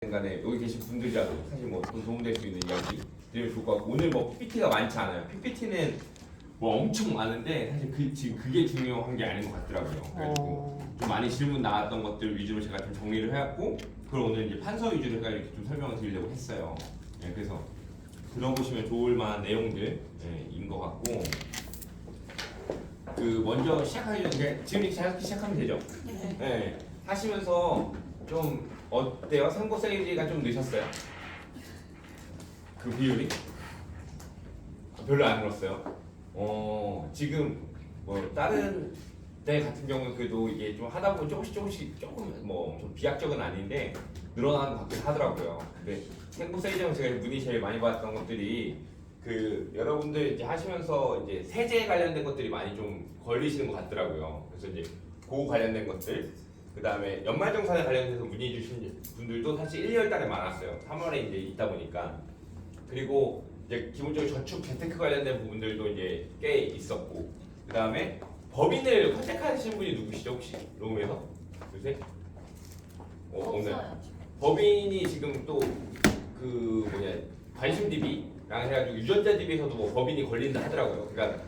간에 여기 계신 분들이라도 사실 뭐 도움될 수 있는 이야기 드리면 좋을 것 같고, 오늘 뭐 PPT가 많지 않아요. PPT는 뭐 엄청 많은데 사실 지금 그게 중요한 게 아닌 것 같더라고요. 그래가지고 좀 많이 질문 나왔던 것들 위주로 제가 좀 정리를 해왔고, 그걸 오늘 이제 판서 위주로 해가 이렇게 좀 설명을 드리려고 했어요. 그래서 들어보시면 좋을 만한 내용들인 것 같고, 그 먼저 시작하기 전에 지금 시작하면 되죠? 네. 하시면서 좀 어때요? 상고 세일즈가 좀 늦었어요? 그 비율이? 별로 안 늘었어요. 지금 뭐 다른 때 같은 경우는 그래도 이게 좀 하다 보면 조금씩 조금 뭐 좀 비약적은 아닌데 늘어나는 것 같긴 하더라고요. 근데 상고 세일즈는 제가 문의 제일 많이 받았던 것들이 그 여러분들 이제 하시면서 이제 세제 관련된 것들이 많이 좀 걸리시는 것 같더라고요. 그래서 이제 그 관련된 것들, 그 다음에 연말정산에 관련해서 문의 주신 분들도 사실 1, 2월 달에 많았어요. 3월에 이제 있다 보니까. 그리고 이제 기본적으로 저축 재테크 관련된 부분들도 이제 꽤 있었고, 그 다음에 법인을 컨택하시는 분이 누구시죠 혹시? 로움에서? 요새? 오늘 법인이 지금 또 그 뭐냐 관심 DB랑 해가지고 유전자 DB에서도 뭐 법인이 걸린다 하더라고요. 그러니까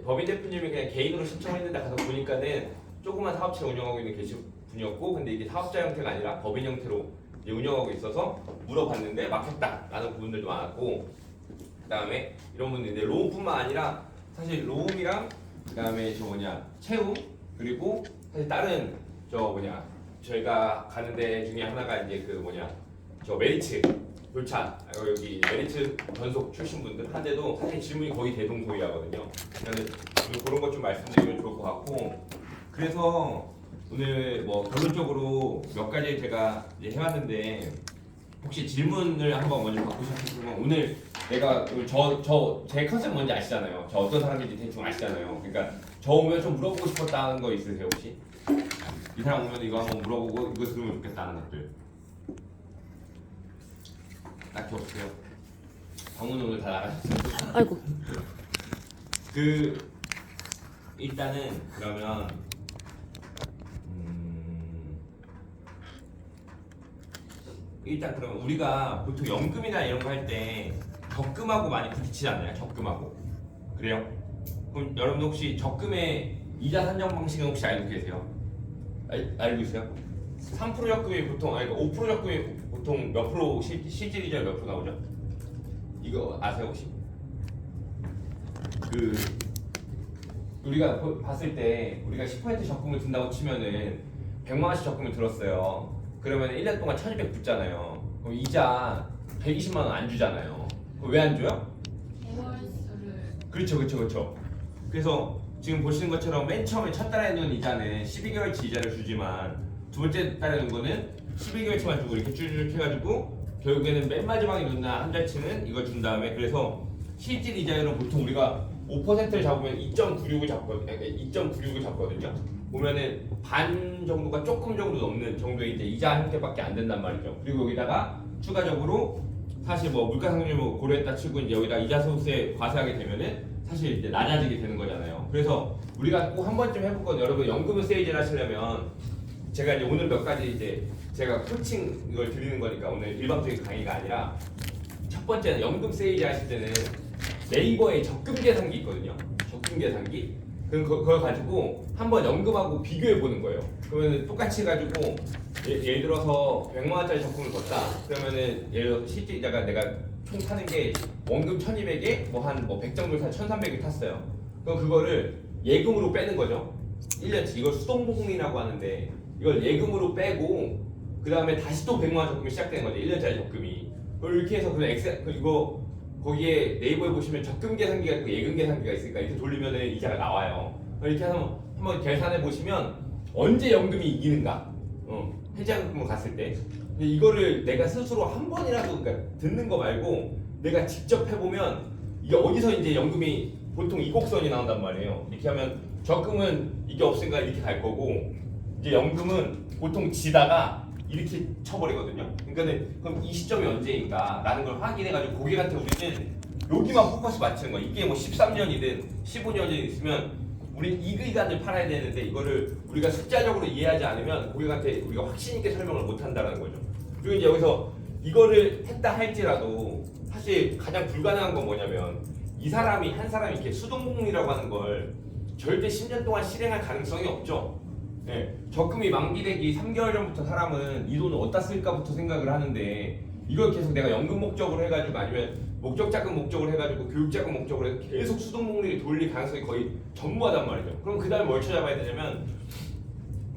법인 대표님이 그냥 개인으로 신청했는데 가서 보니까는 조그만 사업체 운영하고 있는 계신 분이었고, 근데 이게 사업자 형태가 아니라 법인 형태로 이제 운영하고 있어서 물어봤는데 막혔다라는 부분들도 많았고, 그 다음에 이런 분들인데 로움뿐만 아니라 사실 로움이랑 그 다음에 저 뭐냐 채움, 그리고 사실 다른 저 뭐냐 저희가 가는 데 중에 하나가 이제 그 뭐냐 저 메리츠 돌찬 여기 메리츠 전속 출신 분들 한데도 사실 질문이 거의 대동소이하거든요. 그러니까 그런 것 좀 말씀드리면 좋을 것 같고, 그래서 오늘 뭐 결론적으로 몇 가지 제가 이제 해왔는데, 혹시 질문을 한번 먼저 받고 싶으시면, 오늘 내가 제 컨셉 뭔지 아시잖아요. 저 어떤 사람인지 대충 아시잖아요. 그러니까 저 오면 좀 물어보고 싶었다는 거 있으세요 혹시? 이 사람 오면 이거 한번 물어보고 이거 들으면 좋겠다는 것들 딱히 없어요. 방문 오늘 다 나가셨어요. 아이고. 일단은 그러면 일단 그러면 우리가 보통 연금이나 이런 거 할 때 적금하고 많이 부딪히지 않나요? 적금하고. 그래요? 그럼 여러분 혹시 적금의 이자 산정 방식은 혹시 알고 계세요? 알고 있어요? 3% 적금이 보통, 아니 5% 적금이 보통 몇 프로 실질 이자 몇 프로 나오죠? 이거 아세요 혹시? 우리가 봤을 때 우리가 10% 적금을 든다고 치면은 100만 원씩 적금을 들었어요. 그러면 1년 동안 1200 붙잖아요. 그럼 이자 120만 원 안 주잖아요. 왜 안 줘요? 그렇죠. 그래서 지금 보시는 것처럼 맨 처음에 첫 달에 넣은 이자는 12개월치 이자를 주지만, 두 번째 달에 넣은 거는 12개월치만 주고 이렇게 쭈쭈쭈 해가지고 결국에는 맨 마지막에 넣는 한 달치는 이걸 준 다음에, 그래서 실질 이자율은 보통 우리가 5%를 잡으면 2.96을 잡거든요. 보면은 반 정도가 조금 정도 넘는 정도의 이제 이자 형태밖에 안 된단 말이죠. 그리고 여기다가 추가적으로 사실 뭐 물가상승률 뭐 고려했다 치고 이제 여기다 이자 소득세 과세하게 되면은 사실 이제 낮아지게 되는 거잖아요. 그래서 우리가 꼭 한 번쯤 해볼 건, 여러분 연금 세이즈를 하시려면 제가 이제 오늘 몇 가지 이제 제가 코칭 이걸 드리는 거니까 오늘 일방적인 강의가 아니라, 첫 번째는 연금 세이즈 하실 때는 네이버에 적금 계산기 있거든요. 적금 계산기. 그럼 그걸 가지고 한번 연금하고 비교해 보는 거예요. 그러면 똑같이 해가지고 예를 들어서 100만 원짜리 적금을 걷다. 그러면은 예를 들어서 실제 이자가 내가 총 타는 게 원금 1200에 뭐 한 100 정도 사 1300을 탔어요. 그럼 그거를 예금으로 빼는 거죠. 1년치. 이걸 수동보금이라고 하는데 이걸 예금으로 빼고 그 다음에 다시 또 100만 원 적금이 시작되는 거죠. 1년짜리 적금이. 그걸 이렇게 해서 그냥 이거 거기에 네이버에 보시면 적금 계산기가 있고 예금 계산기가 있으니까 이렇게 돌리면은 이자가 나와요. 이렇게 해서 한번 계산해 보시면 언제 연금이 이기는가, 해지연금을 갔을 때. 근데 이거를 내가 스스로 한 번이라도, 그러니까 듣는 거 말고 내가 직접 해보면 이게 어디서 이제 연금이 보통 이곡선이 나온단 말이에요. 이렇게 하면 적금은 이게 없으니까 이렇게 갈 거고, 이제 연금은 보통 지다가 이렇게 쳐버리거든요. 그러니까는 그럼 이 시점이 언제인가 라는 걸 확인해가지고 고객한테 우리는 여기만 포커스 맞추는 거야. 이게 뭐 13년이든 15년이든 있으면 우리 이 기간을 팔아야 되는데, 이거를 우리가 숫자적으로 이해하지 않으면 고객한테 우리가 확신 있게 설명을 못 한다는 거죠. 그리고 이제 여기서 이거를 했다 할지라도 사실 가장 불가능한 건 뭐냐면 이 사람이 한 사람이 이렇게 수동복리라고 하는 걸 절대 10년 동안 실행할 가능성이 없죠. 예, 적금이 만기되기 3개월 전부터 사람은 이 돈을 어디다 쓸까부터 생각을 하는데 이걸 계속 내가 연금 목적으로 해가지고 아니면 목적자금 목적으로 해가지고 교육자금 목적으로 해서 계속 수동복리를 돌릴 가능성이 거의 전무하단 말이죠. 그럼 그 다음에 뭘 찾아봐야 되냐면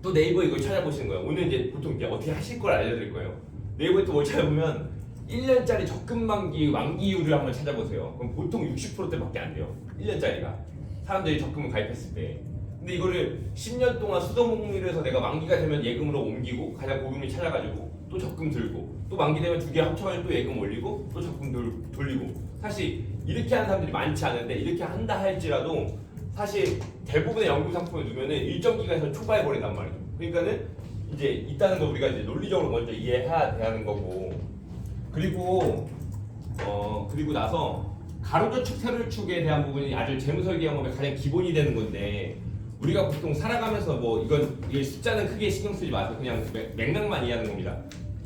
또 네이버에 이걸 찾아보시는 거예요. 오늘 이제 보통 이제 어떻게 하실 걸 알려드릴 거예요. 네이버에 또 뭘 찾아보면 1년짜리 적금 만기율을 한번 찾아보세요. 그럼 보통 60%대밖에 안 돼요. 1년짜리가 사람들이 적금을 가입했을 때. 근데 이거를 10년 동안 수동복리를 해서 내가 만기가 되면 예금으로 옮기고 가장 고금리 찾아가지고 또 적금 들고 또 만기 되면 두 개 합쳐가지고 또 예금 올리고 또 적금 돌리고 사실 이렇게 하는 사람들이 많지 않은데 이렇게 한다 할지라도 사실 대부분의 연금 상품을 두면은 일정 기간에서 초과해 버린단 말이죠. 그러니까는 이제 있다는 거 우리가 이제 논리적으로 먼저 이해해야 되는 거고 그리고 그리고 나서 가로저축 세로저축에 대한 부분이 아주 재무설계 영업의 가장 기본이 되는 건데 우리가 보통 살아가면서 뭐 이게 숫자는 크게 신경 쓰지 마세요. 그냥 맥락만 이해하는 겁니다.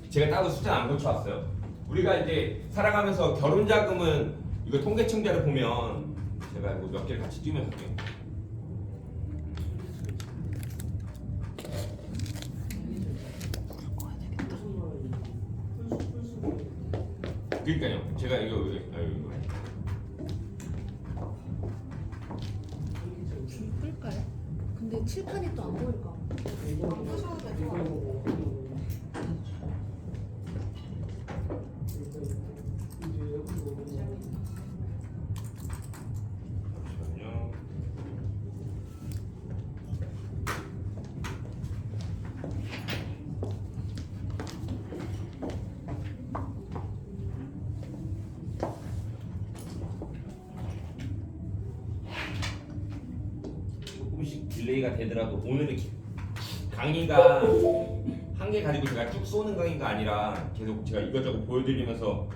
제가 따로 숫자는 안 고쳐왔어요. 우리가 이제 살아가면서 결혼자금은 이거 통계청자를 보면 제가 이거 몇 개를 같이 띄우면 할게요. 그러니까요. 제가 이거 끌까요? 근데 칠판이 또 안 보일까? 안 끄셔도 돼요. 잠시만요. 조금씩 딜레이가 되더라도 오늘은 강의가 한 개 가지고 제가 쭉 쏘는 강의가 아니라 계속 제가 이것저것 보여드리면서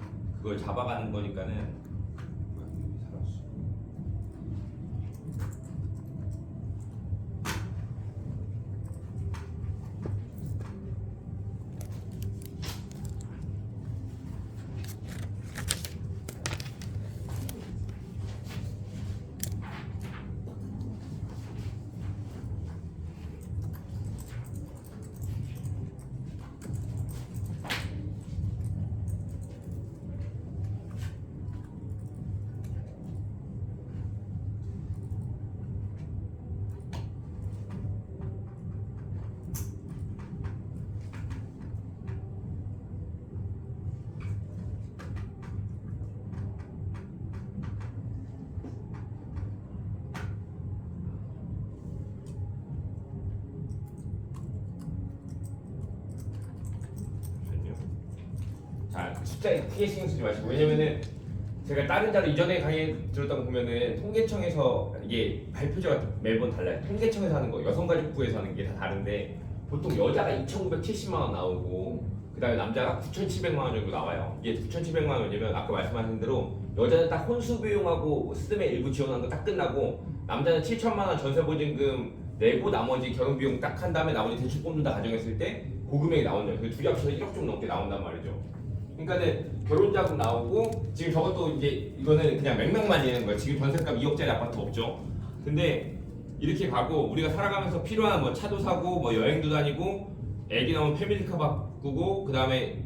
그걸 잡아가는 거니까는 살았어. 자, 숫자에 크게 신경 쓰지 마시고 왜냐면은 제가 다른 자료 이전에 강의 들었던 거 보면은 통계청에서 이게 발표자가 매번 달라요. 통계청에서 하는 거, 여성가족부에서 하는 게 다 다른데 보통 여자가 2,970만 원 나오고 그다음에 남자가 9,700만 원 정도 나와요. 이게 9,700만 원이면 아까 말씀하신 대로 여자는 딱 혼수 비용하고 스드메 일부 지원하는 거 딱 끝나고 남자는 7천만 원 전세 보증금 내고 나머지 결혼 비용 딱 한 다음에 나머지 대출 뽑는다 가정했을 때 고금액이 나온다. 그 둘이 합쳐서 1억 좀 넘게 나온단 말이죠. 그러니까는 결혼자금 나오고 지금 저것도 이제 이거는 그냥 맥락만 이해하는 거예요. 지금 전세값 2억짜리 아파트 없죠. 근데 이렇게 가고 우리가 살아가면서 필요한 뭐 차도 사고 뭐 여행도 다니고 애기 나오면 패밀리카 바꾸고 그 다음에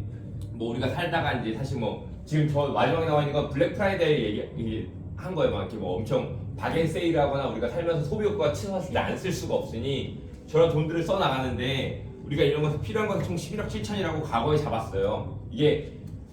뭐 우리가 살다가 이제 사실 뭐 지금 저 마지막에 나와 있는 건 블랙 프라이데이 얘기한 거예요. 막 이렇게 뭐 엄청 박앤 세일하거나 우리가 살면서 소비 효과가 치솟았을 때 안 쓸 수가 없으니 저런 돈들을 써 나가는데 우리가 이런 것에 필요한 것은 총 11억 7천이라고 과거에 잡았어요. 이게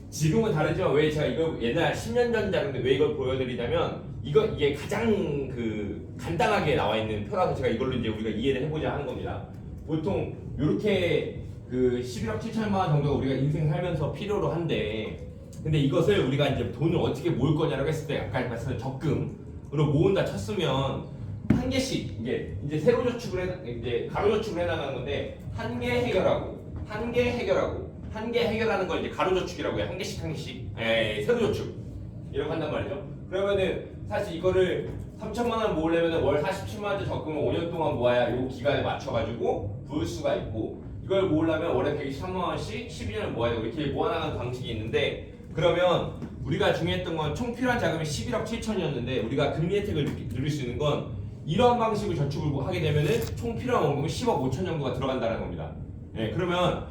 지금은 다르지만 왜 제가 이거 옛날 10년 전 자료인데 왜 이걸 보여드리냐면 이게 가장 그 간단하게 나와 있는 표라서 제가 이걸로 이제 우리가 이해를 해보자 하는 겁니다. 보통 이렇게 그 11억 7천만 원 정도가 우리가 인생 살면서 필요로 한데 근데 이것을 우리가 이제 돈을 어떻게 모을 거냐라고 했을 때 아까 말씀드린 적금으로 모은다 쳤으면 한 개씩 이제 세로 저축을 이제 가로 저축을 해나가는 건데 한 개 해결하고 한 개 해결하고 한 개 해결하는 걸 이제 가로 저축이라고 해요. 한 개씩 한 개씩. 세로 저축 이렇게 한단 말이죠. 그러면은 사실 이거를 3천만 원 모으려면 월 47만 원짜리 적금을 5년 동안 모아야 이 기간에 맞춰가지고 부을 수가 있고 이걸 모으려면 월에 123만 원씩 12년을 모아야 되고 이렇게 모아나가는 방식이 있는데 그러면 우리가 중요했던 건 총 필요한 자금이 11억 7천이었는데 우리가 금리 혜택을 누릴 수 있는 건 이런 방식으로 저축을 하게 되면은 총 필요한 원금이 10억 5천 정도가 들어간다는 겁니다. 예, 그러면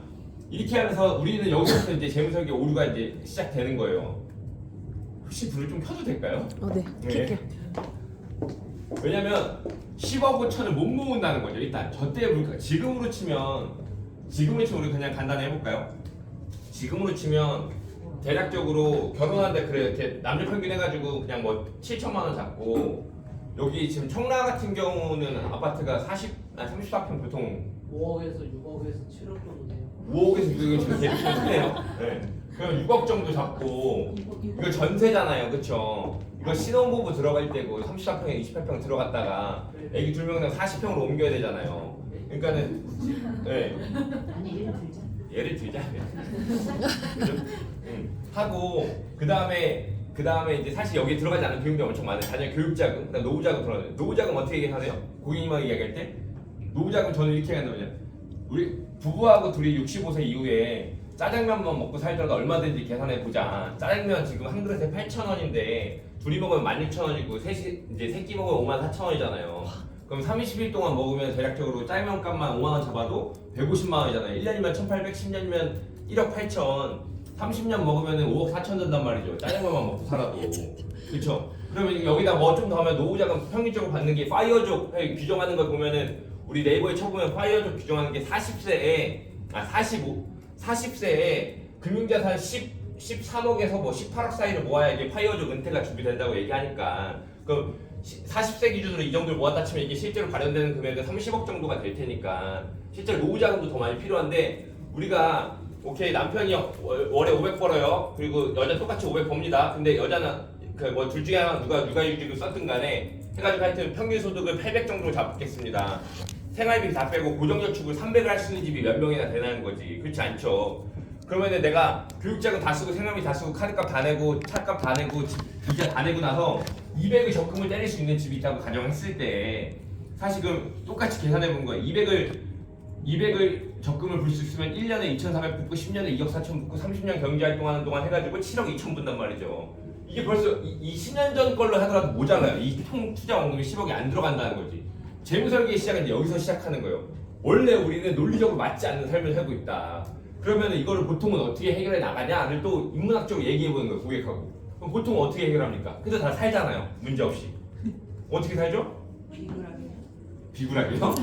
이렇게 하면서 우리는 여기서부터 이제 재무설계 오류가 이제 시작되는 거예요. 혹시 불을 좀 켜도 될까요? 네. 킬게요. 왜냐면 10억 5천을 못 모은다는 거죠. 일단 저때 물가 지금으로 치면 우리 그냥 간단히 해볼까요? 지금으로 치면 대략적으로 결혼하는데 그래 이렇게 남녀 평균 해가지고 그냥 뭐 7천만 원 잡고 여기 지금 청라 같은 경우는 아파트가 34평 보통 5억에서 6억에서 7억 정도 돼요. 5억에서 6억이 지금 되게 크네요. 네. 그럼 6억 정도 잡고 이거 전세잖아요, 그렇죠? 이거 신혼부부 들어갈 때고 34평에 28평 들어갔다가 애기 2명당 40평으로 옮겨야 되잖아요. 그러니까는 네. 아니 예를 들자. 예를 들자. 그죠? 하고 그다음에 이제 사실 여기 들어가지 않는 비용도 엄청 많아요. 자녀 교육자금, 그다음 노후자금 들어가요. 노후자금 어떻게 얘기하나요? 고객님하고 이야기할 때 노후자금 저는 이렇게 얘기한다면요. 우리 부부하고 둘이 65세 이후에 짜장면만 먹고 살더라도 얼마든지 계산해 보자. 짜장면 지금 한 그릇에 8,000원인데 둘이 먹으면 16,000원이고 셋이 이제 세끼 먹으면 54,000원이잖아요. 그럼 30일 동안 먹으면 대략적으로 짜장면 값만 5만 원 잡아도 150만 원이잖아요. 1년이면 1,800, 10년이면 1억 8천. 30년 먹으면 5억 4천 된단 말이죠. 짜장면만 먹고 살아도. 그렇죠? 그러면 여기다 뭐 좀 더 하면 노후자금 평균적으로 받는 게 파이어족 규정하는 걸 보면은 우리 네이버에 쳐보면 파이어족 규정하는 게 40세에 금융자산 13억에서 뭐 18억 사이를 모아야 이게 파이어족 은퇴가 준비된다고 얘기하니까 그럼 40세 기준으로 이 정도를 모았다 치면 이게 실제로 발현되는 금액은 30억 정도가 될 테니까 실제로 노후자금도 더 많이 필요한데 우리가 오케이 남편이 월에 500 벌어요. 그리고 여자 똑같이 500 법니다. 근데 여자는 그 뭐 둘 중에 하나 누가 육아휴직을 썼든 간에 해가지고 하여튼 평균 소득을 800 정도로 잡겠습니다. 생활비 다 빼고 고정저축을 300을 할 수 있는 집이 몇 명이나 되는 거지. 그렇지 않죠. 그러면은 내가 교육자금 다 쓰고 생활비 다 쓰고 카드값 다 내고 차값 다 내고 이자 다 내고 나서 200의 적금을 때릴 수 있는 집이 있다고 가정했을 때 사실 그럼 똑같이 계산해 본 거예요. 200을 적금을 불 수 있으면 1년에 2,400 붙고 10년에 2억 4천 붙고 30년 경제활동하는 동안 해가지고 7억 2천 분단 말이죠. 이게 벌써 이 10년 전 걸로 하더라도 모자라요. 이 총 투자 원금이 10억이 안 들어간다는 거지. 재무설계의 시작은 이제 여기서 시작하는 거예요. 원래 우리는 논리적으로 맞지 않는 삶을 살고 있다. 그러면 이거를 보통은 어떻게 해결해 나가냐를 또 인문학적으로 얘기해 보는 거예요. 고객하고. 그럼 보통 어떻게 해결합니까? 그래서 다 살잖아요. 문제 없이. 어떻게 살죠? 비굴하게. 비굴하게요?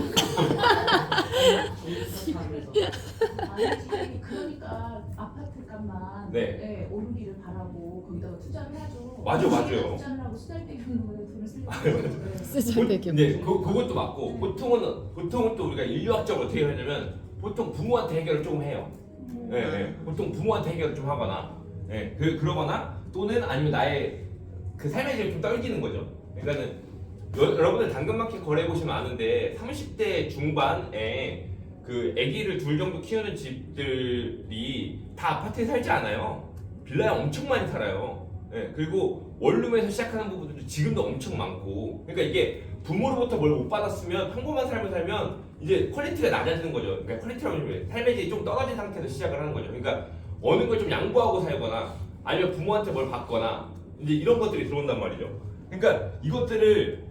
아니 그러니까 아파트 값만 네. 오르기를 바라고 거기다가 투자를 해야죠. 맞아요. 투자를 하고 쓰잘데기없는 돈을 쓰려고. 쓰잘데기 네, 그것도 맞고 보통은 또 우리가 인류학적으로 어떻게 하냐면 보통 부모한테 해결을 조금 해요. 네, 보통 부모한테 해결을 좀 하거나, 그러거나 또는 아니면 나의 그 삶의 질을 좀 떨기는 거죠. 그러니까는 여러분들 당근마켓 거래해 보시면 아는데 30대 중반에 그 아기를 둘 정도 키우는 집들이 다 아파트에 살지 않아요. 빌라에 엄청 많이 살아요. 그리고 원룸에서 시작하는 부분들도 지금도 엄청 많고, 그러니까 이게 부모로부터 뭘 못 받았으면 평범한 삶을 살면 이제 퀄리티가 낮아지는 거죠. 그러니까 퀄리티라고 하면 삶의 질이 좀 떨어진 상태에서 시작을 하는 거죠. 그러니까 어느 걸 좀 양보하고 살거나 아니면 부모한테 뭘 받거나 이제 이런 것들이 들어온단 말이죠. 그러니까 이것들을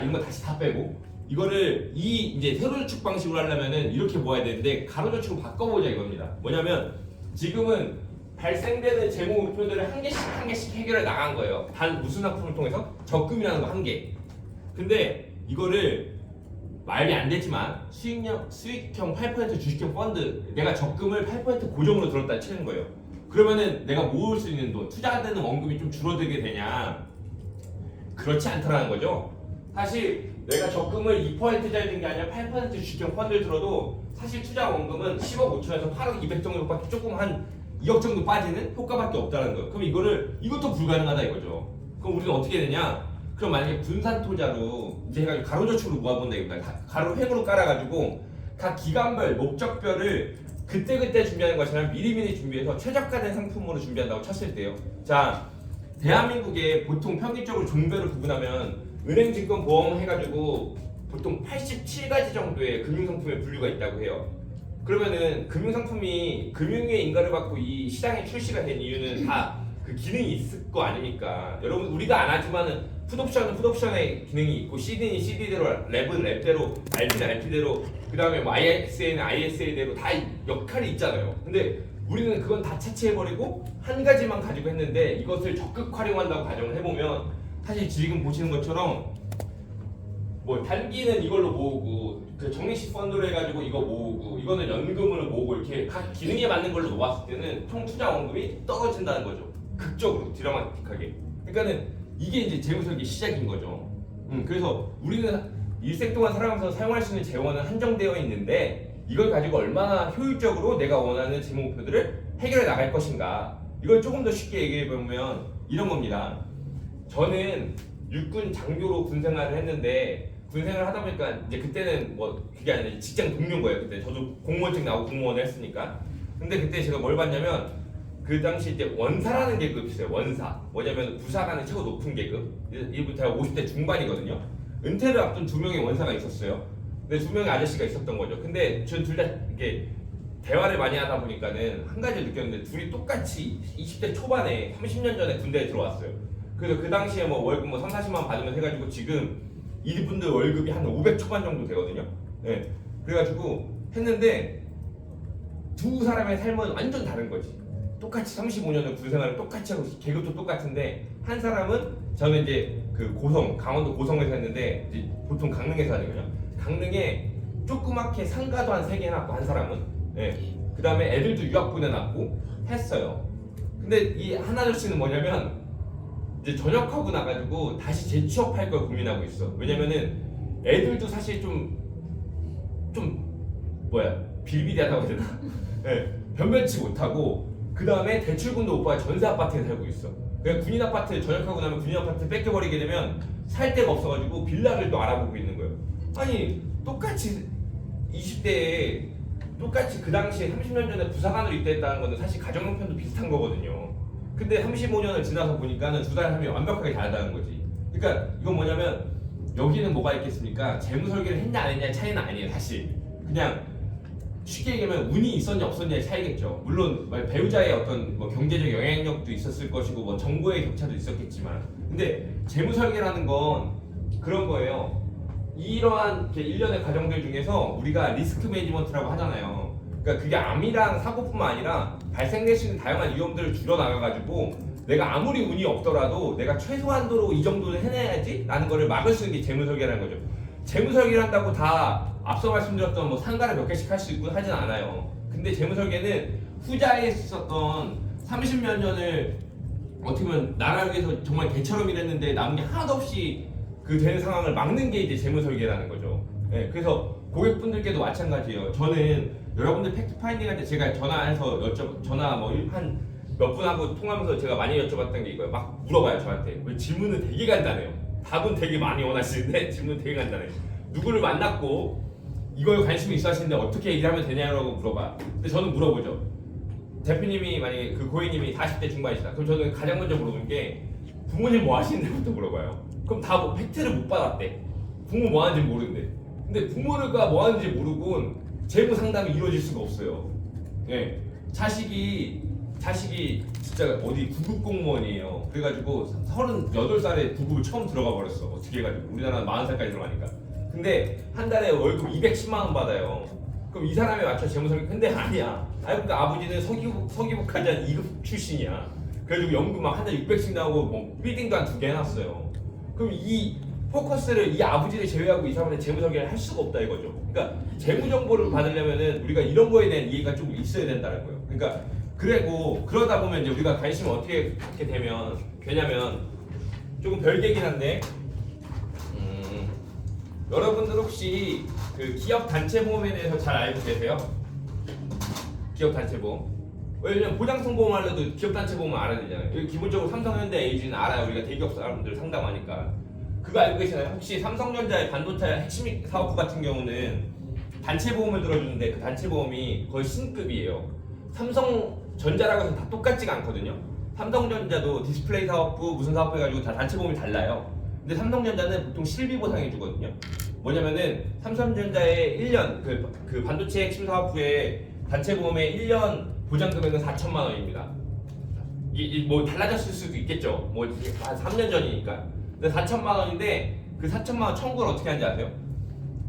이런 거 다시 다 빼고 이거를 이제 세로저축 방식으로 하려면은 이렇게 모아야 되는데 가로저축으로 바꿔보자 이겁니다. 뭐냐면 지금은 발생되는 재무 목표들을 한 개씩 해결해 나간 거예요. 단 무슨 상품을 통해서? 적금이라는 거 한 개. 근데 이거를 말이 안 되지만 수익형 8% 주식형 펀드 내가 적금을 8% 고정으로 들었다 치는 거예요. 그러면은 내가 모을 수 있는 돈, 투자되는 원금이 좀 줄어들게 되냐? 그렇지 않더라는 거죠. 사실 내가 적금을 2%짜리 든 게 아니라 8% 주식형 펀드를 들어도 사실 투자 원금은 10억 5천에서 8억 200 정도밖에 조금 한 2억 정도 빠지는 효과밖에 없다는 거예요. 그럼 이것도 불가능하다 이거죠. 그럼 우리는 어떻게 되냐? 그럼 만약에 분산 투자로 이제 해가지고 가로저축으로 모아본다 이겁니다. 가로 횡으로 깔아가지고 각 기간별 목적별을 그때그때 준비하는 것처럼 미리미리 준비해서 최저가된 상품으로 준비한다고 쳤을 때요. 자, 대한민국에 보통 평균적으로 종별을 구분하면 은행, 증권, 보험 해가지고 보통 87가지 정도의 금융상품의 분류가 있다고 해요. 그러면은 금융상품이 금융의 인가를 받고 이 시장에 출시가 된 이유는 다 그 기능이 있을 거 아닙니까? 여러분 우리가 안 하지만은 풋옵션은 풋옵션의 기능이 있고 CD는 CD대로 랩은 랩대로 RP는 RP대로 그 다음에 뭐 ISA는 ISA대로 다 역할이 있잖아요. 근데 우리는 그건 다 채취해버리고 한 가지만 가지고 했는데 이것을 적극 활용한다고 가정을 해보면 사실 지금 보시는 것처럼 뭐 단기는 이걸로 모으고 그 적립식 펀드로 해가지고 이거 모으고 이거는 연금으로 모으고 이렇게 각 기능에 맞는 걸로 모았을 때는 총 투자 원금이 떨어진다는 거죠. 극적으로 드라마틱하게. 그러니까는 이게 이제 재무설계 시작인 거죠. 그래서 우리는 일생 동안 살아가면서 사용할 수 있는 재원은 한정되어 있는데 이걸 가지고 얼마나 효율적으로 내가 원하는 재무 목표들을 해결해 나갈 것인가. 이걸 조금 더 쉽게 얘기해 보면 이런 겁니다. 저는 육군 장교로 군 생활을 했는데 군 생활을 하다 보니까 이제 그때는 뭐 그게 아니라 직장 동료인 거예요. 그때 저도 공무원증 나오고 공무원을 했으니까. 근데 그때 제가 뭘 봤냐면 그 당시 이제 원사라는 계급이 있어요. 원사. 뭐냐면 부사관의 최고 높은 계급. 이부터 50대 중반이거든요. 은퇴를 앞둔 두 명의 원사가 있었어요. 근데 두 명의 아저씨가 있었던 거죠. 근데 전 둘 다 이렇게 대화를 많이 하다 보니까는 한 가지를 느꼈는데 둘이 똑같이 20대 초반에 30년 전에 군대에 들어왔어요. 그래서 그 당시에 뭐 월급 뭐 3, 40만 원 받으면 해가지고 지금 이분들 월급이 한 500 초반 정도 되거든요. 네. 그래가지고 했는데 두 사람의 삶은 완전 다른 거지. 똑같이 35년을 군 생활을 똑같이 하고 계급도 똑같은데 한 사람은 저는 이제 그 고성 강원도 고성에서 했는데 이제 보통 강릉에서 하거든요. 강릉에 조그맣게 상가도 한 3개 해놨고 한 사람은 그 다음에 애들도 유학 보내놨고 했어요. 근데 이 한 아저씨는 뭐냐면 이제 전역하고 나가지고 다시 재취업할 걸 고민하고 있어. 왜냐면은 애들도 사실 좀 뭐야 비일비재하다고 해야 되나? 변변치 못하고 그 다음에 대출금도 오빠가 전세 아파트에 살고 있어. 그냥 군인 아파트 전역하고 나면 군인 아파트 뺏겨버리게 되면 살 데가 없어가지고 빌라를 또 알아보고 있는 거예요. 아니 똑같이 20대에 똑같이 그 당시에 30년 전에 부사관으로 입대했다는 거는 사실 가정 형편도 비슷한 거거든요. 근데 35년을 지나서 보니까는 두 사람이 완벽하게 다르다는 거지. 그러니까 이건 뭐냐면 여기는 뭐가 있겠습니까? 재무 설계를 했냐 안 했냐의 차이는 아니에요. 사실 그냥 쉽게 얘기하면 운이 있었냐 없었냐의 차이겠죠. 물론 배우자의 어떤 뭐 경제적 영향력도 있었을 것이고 뭐 정보의 격차도 있었겠지만 근데 재무 설계라는 건 그런 거예요. 이러한 일련의 과정들 중에서 우리가 리스크 매니지먼트라고 하잖아요. 그러니까 그게 암이랑 사고뿐만 아니라 발생될 수 있는 다양한 위험들을 줄여나가가지고 내가 아무리 운이 없더라도 내가 최소한도로 이 정도는 해내야지 라는 거를 막을 수 있는 게 재무 설계라는 거죠. 재무 설계를 한다고 다 앞서 말씀드렸던 뭐 상가를 몇 개씩 할 수 있고 하진 않아요. 근데 재무 설계는 후자에 있었던 30몇 년을 어떻게 보면 나라를 위해서 정말 개처럼 일했는데 남은 게 하나도 없이 그 되는 상황을 막는 게 이제 재무 설계라는 거죠. 그래서 고객분들께도 마찬가지예요. 저는 여러분들 팩트 파인딩할 때 제가 전화해서 전화 뭐 한 몇 분하고 통하면서 제가 많이 여쭤봤던 게 이거예요. 막 물어봐요 저한테. 왜 질문은 되게 간단해요. 답은 되게 많이 원하시는데 질문은 되게 간단해요. 누구를 만났고 이거에 관심이 있어 하시는데 어떻게 얘기하면 되냐고 물어봐. 근데 저는 물어보죠. 대표님이 만약에 그 고객님이 40대 중반이시다. 그럼 저는 가장 먼저 물어보는 게 부모님 뭐 하시는데부터 물어봐요. 그럼 다 뭐 팩트를 못 받았대. 부모 뭐 하는지 모르는데. 근데 부모가 뭐 하는지 모르곤 재무 상담이 이루어질 수가 없어요. 자식이 진짜 어디 구급 공무원이에요. 그래가지고 38살에 구급을 처음 들어가 버렸어. 어떻게 해가지고 우리나라는 40살까지 들어가니까. 근데 한 달에 월급 210만 원 받아요. 그럼 이 사람에 맞춰 재무설계. 근데 아니야. 그러니까 아버지는 서기복까지 한 2급 출신이야. 그래가지고 연금 막 한 달에 600씩 나오고 뭐 빌딩도 한 2개 해놨어요. 그럼 이 포커스를 이 아버지를 제외하고 이 사람한테 재무설계를 할 수가 없다 이거죠. 그러니까 재무 정보를 받으려면은 우리가 이런 거에 대한 이해가 좀 있어야 된다는 거예요. 그러니까 그러다 보면 이제 우리가 관심을 어떻게 갖게 되냐면 조금 별개긴 한데 여러분들 혹시 그 기업 단체 보험에 대해서 잘 알고 계세요? 기업 단체 보험. 왜냐면 보장성 보험 하려도 기업 단체 보험은 알아야 되잖아요. 기본적으로 삼성, 현대, LG는 알아요. 우리가 대기업 사람들 상담하니까. 그거 알고 계시나요? 혹시 삼성전자의 반도체 핵심 사업부 같은 경우는 단체 보험을 들어주는데 그 단체 보험이 거의 신급이에요. 삼성전자라고 해서 다 똑같지가 않거든요. 삼성전자도 디스플레이 사업부 무슨 사업부 해가지고 다 단체 보험이 달라요. 근데 삼성전자는 보통 실비 보상해 주거든요. 뭐냐면은 삼성전자의 1년 그 반도체 핵심 사업부의 단체 보험의 1년 보장 금액은 4천만 원입니다. 뭐 달라졌을 수도 있겠죠. 뭐 한 3년 전이니까. 근데 4천만 원인데 그 4천만 원 청구를 어떻게 하는지 아세요?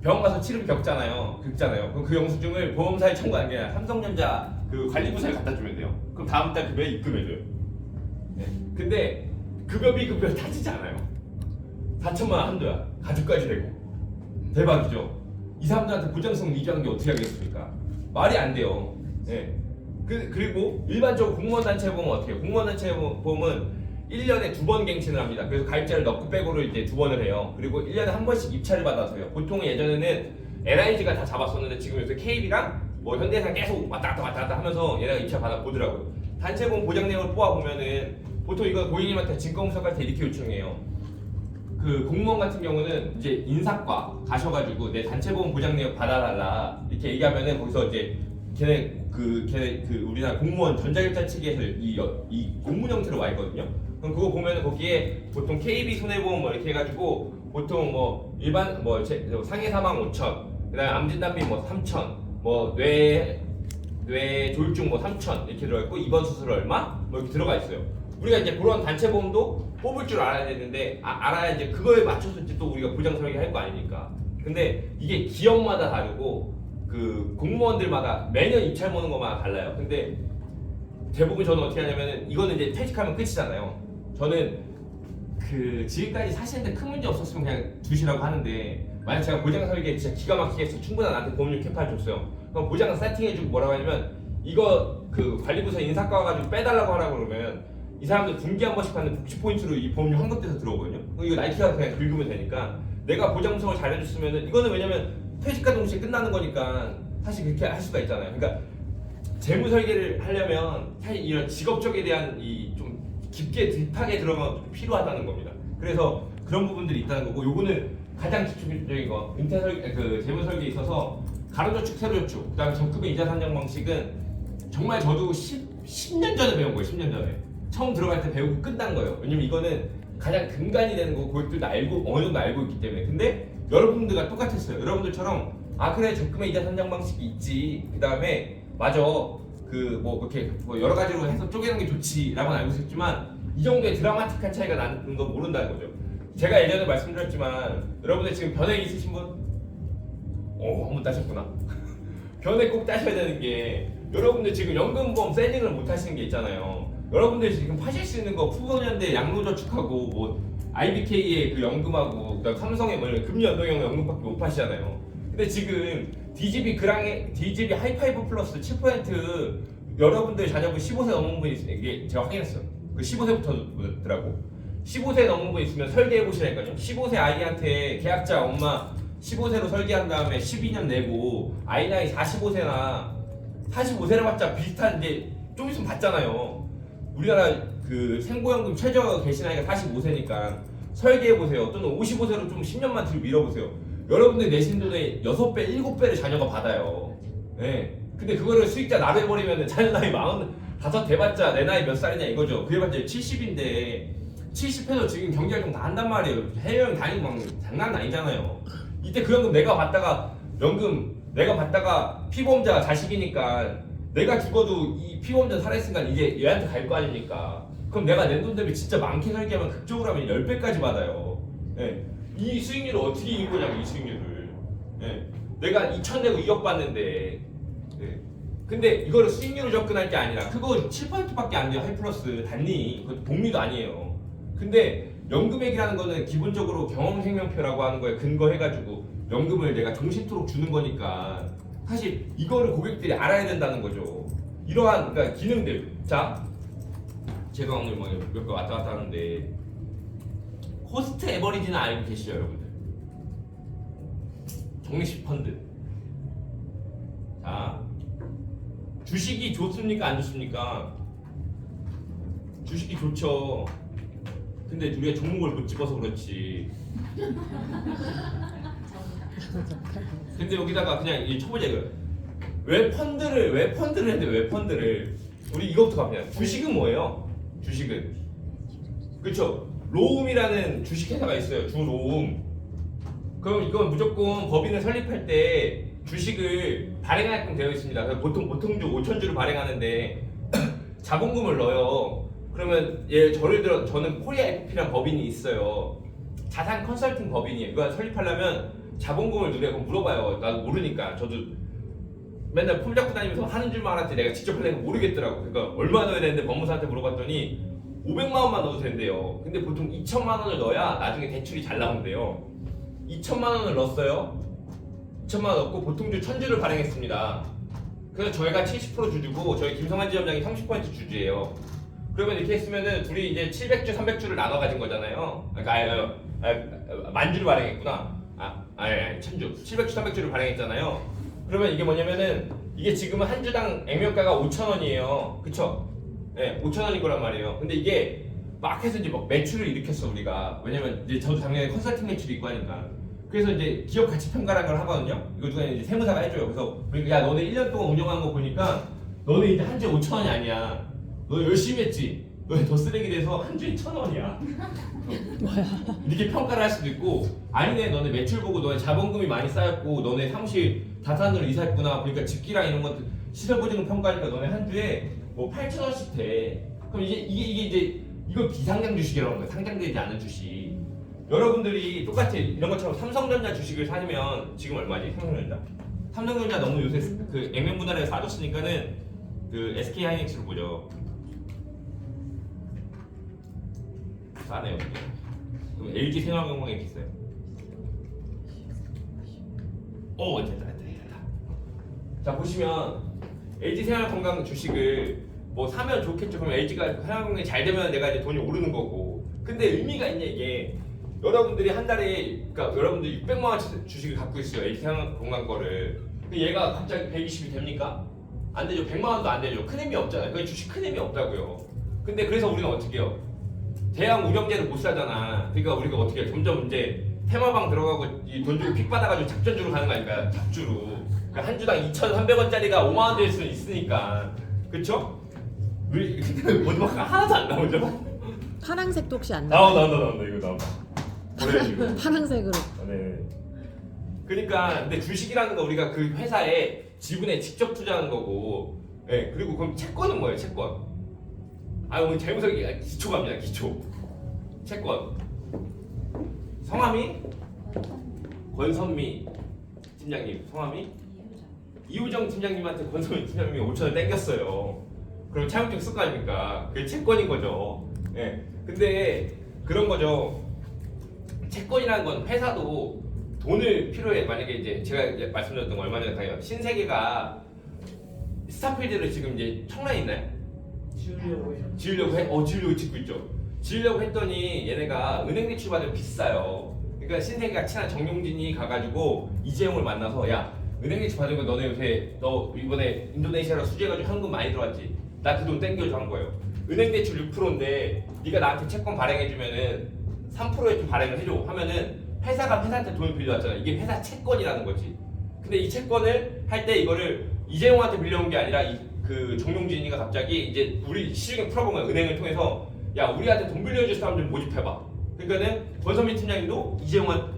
병원 가서 치료비 겪잖아요. 그럼 그 영수증을 보험사에 청구하는 게 아니라 삼성전자 그 관리부서에 갖다 주면 돼요. 그럼 다음 달 급여에 입금해줘요. 네. 근데 급여비 급여 타지지 않아요. 4천만 원 한도야. 가족까지 되고. 대박이죠. 이 사람들한테 보장성 위조하는 게 어떻게 하겠습니까? 말이 안 돼요. 네. 그리고 일반적으로 공무원 단체 보험은 어떻게 해요? 공무원 단체 보험은 1년에 2번 갱신을 합니다. 그래서 가입자를 넣고 빼고를 이제 2번을 해요. 그리고 1년에 한 번씩 입찰을 받아서요. 보통 예전에는 LIG가 다 잡았었는데 지금 요새 KB랑 뭐 현대해상 계속 왔다 갔다 하면서 얘네가 입찰 받아 보더라고요. 단체 보험 보장 내역을 뽑아 보면은 보통 이거 고객님한테 증권분석할 때 이렇게 요청해요. 그 공무원 같은 경우는 이제 인사과 가셔가지고 내 단체 보험 보장 내역 받아달라 이렇게 얘기하면은 거기서 이제 걔네 그 우리나라 공무원 전자결제 측에서 이 공문 형태로 와 있거든요. 그럼 그거 보면은 거기에 보통 KB 손해보험 뭐 이렇게 해가지고 보통 뭐 일반 뭐 상해 사망 5천, 그다음에 암 진단비 뭐 3천, 뭐 뇌 조울증 뭐 3천 이렇게 들어가 있고 입원 수술 얼마 뭐 이렇게 들어가 있어요. 우리가 이제 그런 단체 보험도 뽑을 줄 알아야 되는데 알아야 이제 그거에 맞춰서 이제 또 우리가 보장 설계 할 거 아닙니까? 근데 이게 기업마다 다르고 그 공무원들마다 매년 입찰 보는 것마다 달라요. 근데 대부분 저는 어떻게 하냐면은 이거는 이제 퇴직하면 끝이잖아요. 저는 그 지금까지 사시는데 큰 문제 없었으면 그냥 두시라고 하는데 만약 제가 보장 설계 진짜 기가 막히게 해서 충분한 나한테 보험료 캐파를 줬어요. 그럼 보장 세팅해주고 뭐라고 하냐면 이거 그 관리부서 인사과 가지고 빼달라고 하라고 그러면 이 사람들 분기 한 번씩 받는 복지 포인트로 이 보험료 환급돼서 들어오거든요. 그럼 이거 나이키가 그냥 긁으면 되니까 내가 보장 구성을 잘해줬으면은 이거는 왜냐면 퇴직과 동시에 끝나는 거니까 사실 그렇게 할 수가 있잖아요. 그러니까 재무 설계를 하려면 사실 이런 직업적에 대한 이 좀 깊게 딥하게 들어가면 좀 필요하다는 겁니다. 그래서 그런 부분들이 있다는 거고 요거는 가장 기초적인 거 은퇴 설계 그 재무 설계에 있어서 가로저축 세로저축 그다음에 적금의 이자 산정 방식은 정말 저도 10년 전에 배운 거예요. 10년 전에 처음 들어갈 때 배우고 끝난 거예요. 왜냐면 이거는 가장 근간이 되는 거고 고객들도 알고 어느 정도 알고 있기 때문에. 근데 여러분들과 똑같았어요. 여러분들처럼 아 그래 적금의 이자 산정 방식이 있지. 그 다음에 맞아 그 뭐 그렇게 뭐 여러 가지로 해서 쪼개는 게 좋지라고는 알고 있었지만 이 정도의 드라마틱한 차이가 나는 건 모른다는 거죠. 제가 예전에 말씀드렸지만 여러분들 지금 변액 있으신 분? 한번 따셨구나. 변액 꼭 따셔야 되는 게 여러분들 지금 연금보험 셀링을 못 하시는 게 있잖아요. 여러분들 지금 파실 수 있는 거 푸른연대 양로저축하고 뭐 IBK의 그 연금하고 그다음 삼성의 뭐 금연동형 연금밖에 못 파시잖아요. 근데 지금 DGB 하이파이브 플러스 7% 여러분들 자녀분 15세 넘은 분 있으면 이게 제가 확인했어요. 그 15세부터더라고. 15세 넘은 분 있으면 설계해 보시라니까요. 15세 아이한테 계약자 엄마 15세로 설계한 다음에 12년 내고 아이 나이 45세나 받자 비슷한 이제 좀 있으면 받잖아요. 우리나라 그 생보연금 최저 계신 나이가 45세니까 설계해 보세요. 또는 55세로 좀 10년만 뒤로 밀어보세요. 여러분들 내신 돈의 6배, 7배를 자녀가 받아요. 네. 근데 그거를 수익자 나눠버리면 자녀 나이 45 돼봤자 내 나이 몇 살이냐 이거죠. 그래봤자 70인데 70해도 지금 경제활동 다 한단 말이에요. 해외여행 다니고 막 장난 아니잖아요. 이때 그 연금 내가 받다가 피보험자 자식이니까 내가 죽어도 이 피보험자 살아있으니까 이제 얘한테 갈 거 아닙니까? 그럼 내가 낸 돈 대비 진짜 많게 설계하면 극적으로 하면 10배까지 받아요. 네. 이 수익률을 어떻게 이긴 거냐고 이 수익률을. 네. 내가 2천 내고 2억 받는데 네. 근데 이거를 수익률을 접근할 게 아니라 그거 7%밖에 안 돼요. 하이플러스 단리 그것도 복리도 아니에요. 근데 연금액이라는 거는 기본적으로 경험생명표라고 하는 거에 근거해가지고 연금을 내가 종신토록 주는 거니까 사실 이거를 고객들이 알아야 된다는 거죠. 이러한 그러니까 기능들. 자, 제가 오늘 뭐 몇 개 왔다 갔다 하는데 코스트 에버리지는 알고 계시죠, 여러분들? 적립식 펀드. 자, 주식이 좋습니까, 안 좋습니까? 주식이 좋죠. 근데 우리가 종목을 못 집어서 그렇지. 근데 여기다가 그냥 이 초보자 이거 왜 펀드를 했는데 왜 펀드를 우리 이거부터 갑니다. 주식은 뭐예요? 주식은 그렇죠. 로움이라는 주식회사가 있어요. 주로움. 그럼 이건 무조건 법인을 설립할 때 주식을 발행하게끔 되어 있습니다. 그래서 보통 보통주 5,000주를 발행하는데 자본금을 넣어요. 그러면 예를 들어 저는 코리아 FP라는 법인이 있어요. 자산 컨설팅 법인이에요. 이거 설립하려면 자본금을 누려고 물어봐요. 나도 모르니까. 저도 맨날 폼 잡고 다니면서 하는 줄만 알았지 내가 직접 하려는 거 모르겠더라고. 그러니까 얼마 넣어야 되는데 법무사한테 물어봤더니 500만 원만 넣어도 된대요. 근데 보통 2천만 원을 넣어야 나중에 대출이 잘 나온대요. 2천만 원을 넣었어요. 2천만 원 넣고 보통주 1,000주를 발행했습니다. 그래서 저희가 70% 주주고 저희 김성환 지점장이 30% 주주예요. 그러면 이렇게 했으면은 둘이 이제 700주, 300주를 나눠 가진 거잖아요. 그러니까 만주를 발행했구나. 아니 1,000주, 700주, 300주를 발행했잖아요. 그러면 이게 뭐냐면은 이게 지금은 한 주당 액면가가 5,000원이에요. 그쵸? 네, 5,000원인 거란 말이에요. 근데 이게 막 해서 이제 막 매출을 일으켰어 우리가. 왜냐면 이제 저도 작년에 컨설팅 매출이 있고 하니까. 그래서 이제 기업 가치 평가라는 걸 하거든요. 이거 누가 이제 세무사가 해줘요. 그래서 그러니까 야 너네 1년 동안 운영한 거 보니까 너네 이제 한 주에 5,000원이 아니야. 너 열심히 했지. 너네 더 쓰레기 돼서 한 주에 1,000원이야. 이렇게 평가를 할 수도 있고 아니네 너네 매출 보고 너네 자본금이 많이 쌓였고 너네 사무실 다산으로 이사했구나. 그러니까 집기랑 이런 것들 시설 보증금 평가하니까 너네 한 주에 뭐 8,000원씩 돼. 그럼 이게 이제 이거 비상장 주식이라는 거야. 상장되지 않은 주식. 여러분들이 똑같이 이런 것처럼 삼성전자 주식을 사면 지금 얼마지? 삼성전자? 삼성전자 너무 요새 그 액면 분할에 싸졌으니까는 그 SK 하이닉스로 보죠. 싸네요. 이게. 그럼 LG 생활건강에 비싸요. 됐다. 자 보시면 LG 생활건강 주식을 뭐 사면 좋겠죠. 그럼 LG가 생활건강이 잘 되면 내가 이제 돈이 오르는 거고. 근데 의미가 있냐 이게. 여러분들이 한 달에 그러니까 여러분들 600만 원치 주식을 갖고 있어요. LG 생활건강 거를. 얘가 갑자기 120이 됩니까? 안 되죠. 100만 원도 안 되죠. 큰 힘이 없잖아요. 그 주식 큰 힘이 없다고요. 근데 그래서 우리는 어떻게 해요? 대형 운영제를 못 사잖아. 그러니까 우리가 어떻게 해요? 점점 이제 테마방 들어가고 이 돈 주고 픽 받아가지고 작전주로 가는 거 아닐까요? 잡주로. 그러니까 한 주당 2,300원짜리가 5만 원 될 수는 있으니까. 그쵸? 우리 근데 어디가 하나도 안 나오죠? 파란색도 혹시 안 나와요? 나온다 이거 나온다. 뭐래 지금? 파란색으로. 네. 그러니까 근데 주식이라는 거 우리가 그 회사의 지분에 직접 투자하는 거고, 네. 그리고 그럼 채권은 뭐예요? 채권. 오늘 재무석이 기초 갑니다. 기초. 채권. 성함이 권선미 팀장님. 성함이 이우정 팀장님한테 권선미 팀장님이 5,000원 땡겼어요. 그럼 차용증 쓸 거 아닙니까? 그게 채권인 거죠. 네. 근데 그런 거죠. 채권이라는 건 회사도 돈을 필요해. 만약에 이제 제가 말씀드렸던 거 얼마 전에 가요. 신세계가 스타필드를 지금 이제 청라에 있나요? 지으려고 해요. 지으려고 해? 지으려고 짓고 있죠. 지으려고 했더니 얘네가 은행 대출 받으면 비싸요. 그러니까 신세계가 친한 정용진이 가가지고 이재용을 만나서 야 은행 대출 받으면 너네 요새 너 이번에 인도네시아로 수주해가지고 현금 많이 들어왔지. 나 그 돈 땡겨줘 한 거예요. 은행 대출 6%인데 네가 나한테 채권 발행해주면은 3%에 좀 발행을 해줘 하면은 회사가 회사한테 돈을 빌려왔잖아. 이게 회사 채권이라는 거지. 근데 이 채권을 할 때 이거를 이재용한테 빌려온 게 아니라 그 정용진이가 갑자기 이제 우리 시중에 풀어본 거야. 은행을 통해서 야 우리한테 돈 빌려줄 사람 좀 모집해봐. 그러니까는 권선미 팀장님도 이재용한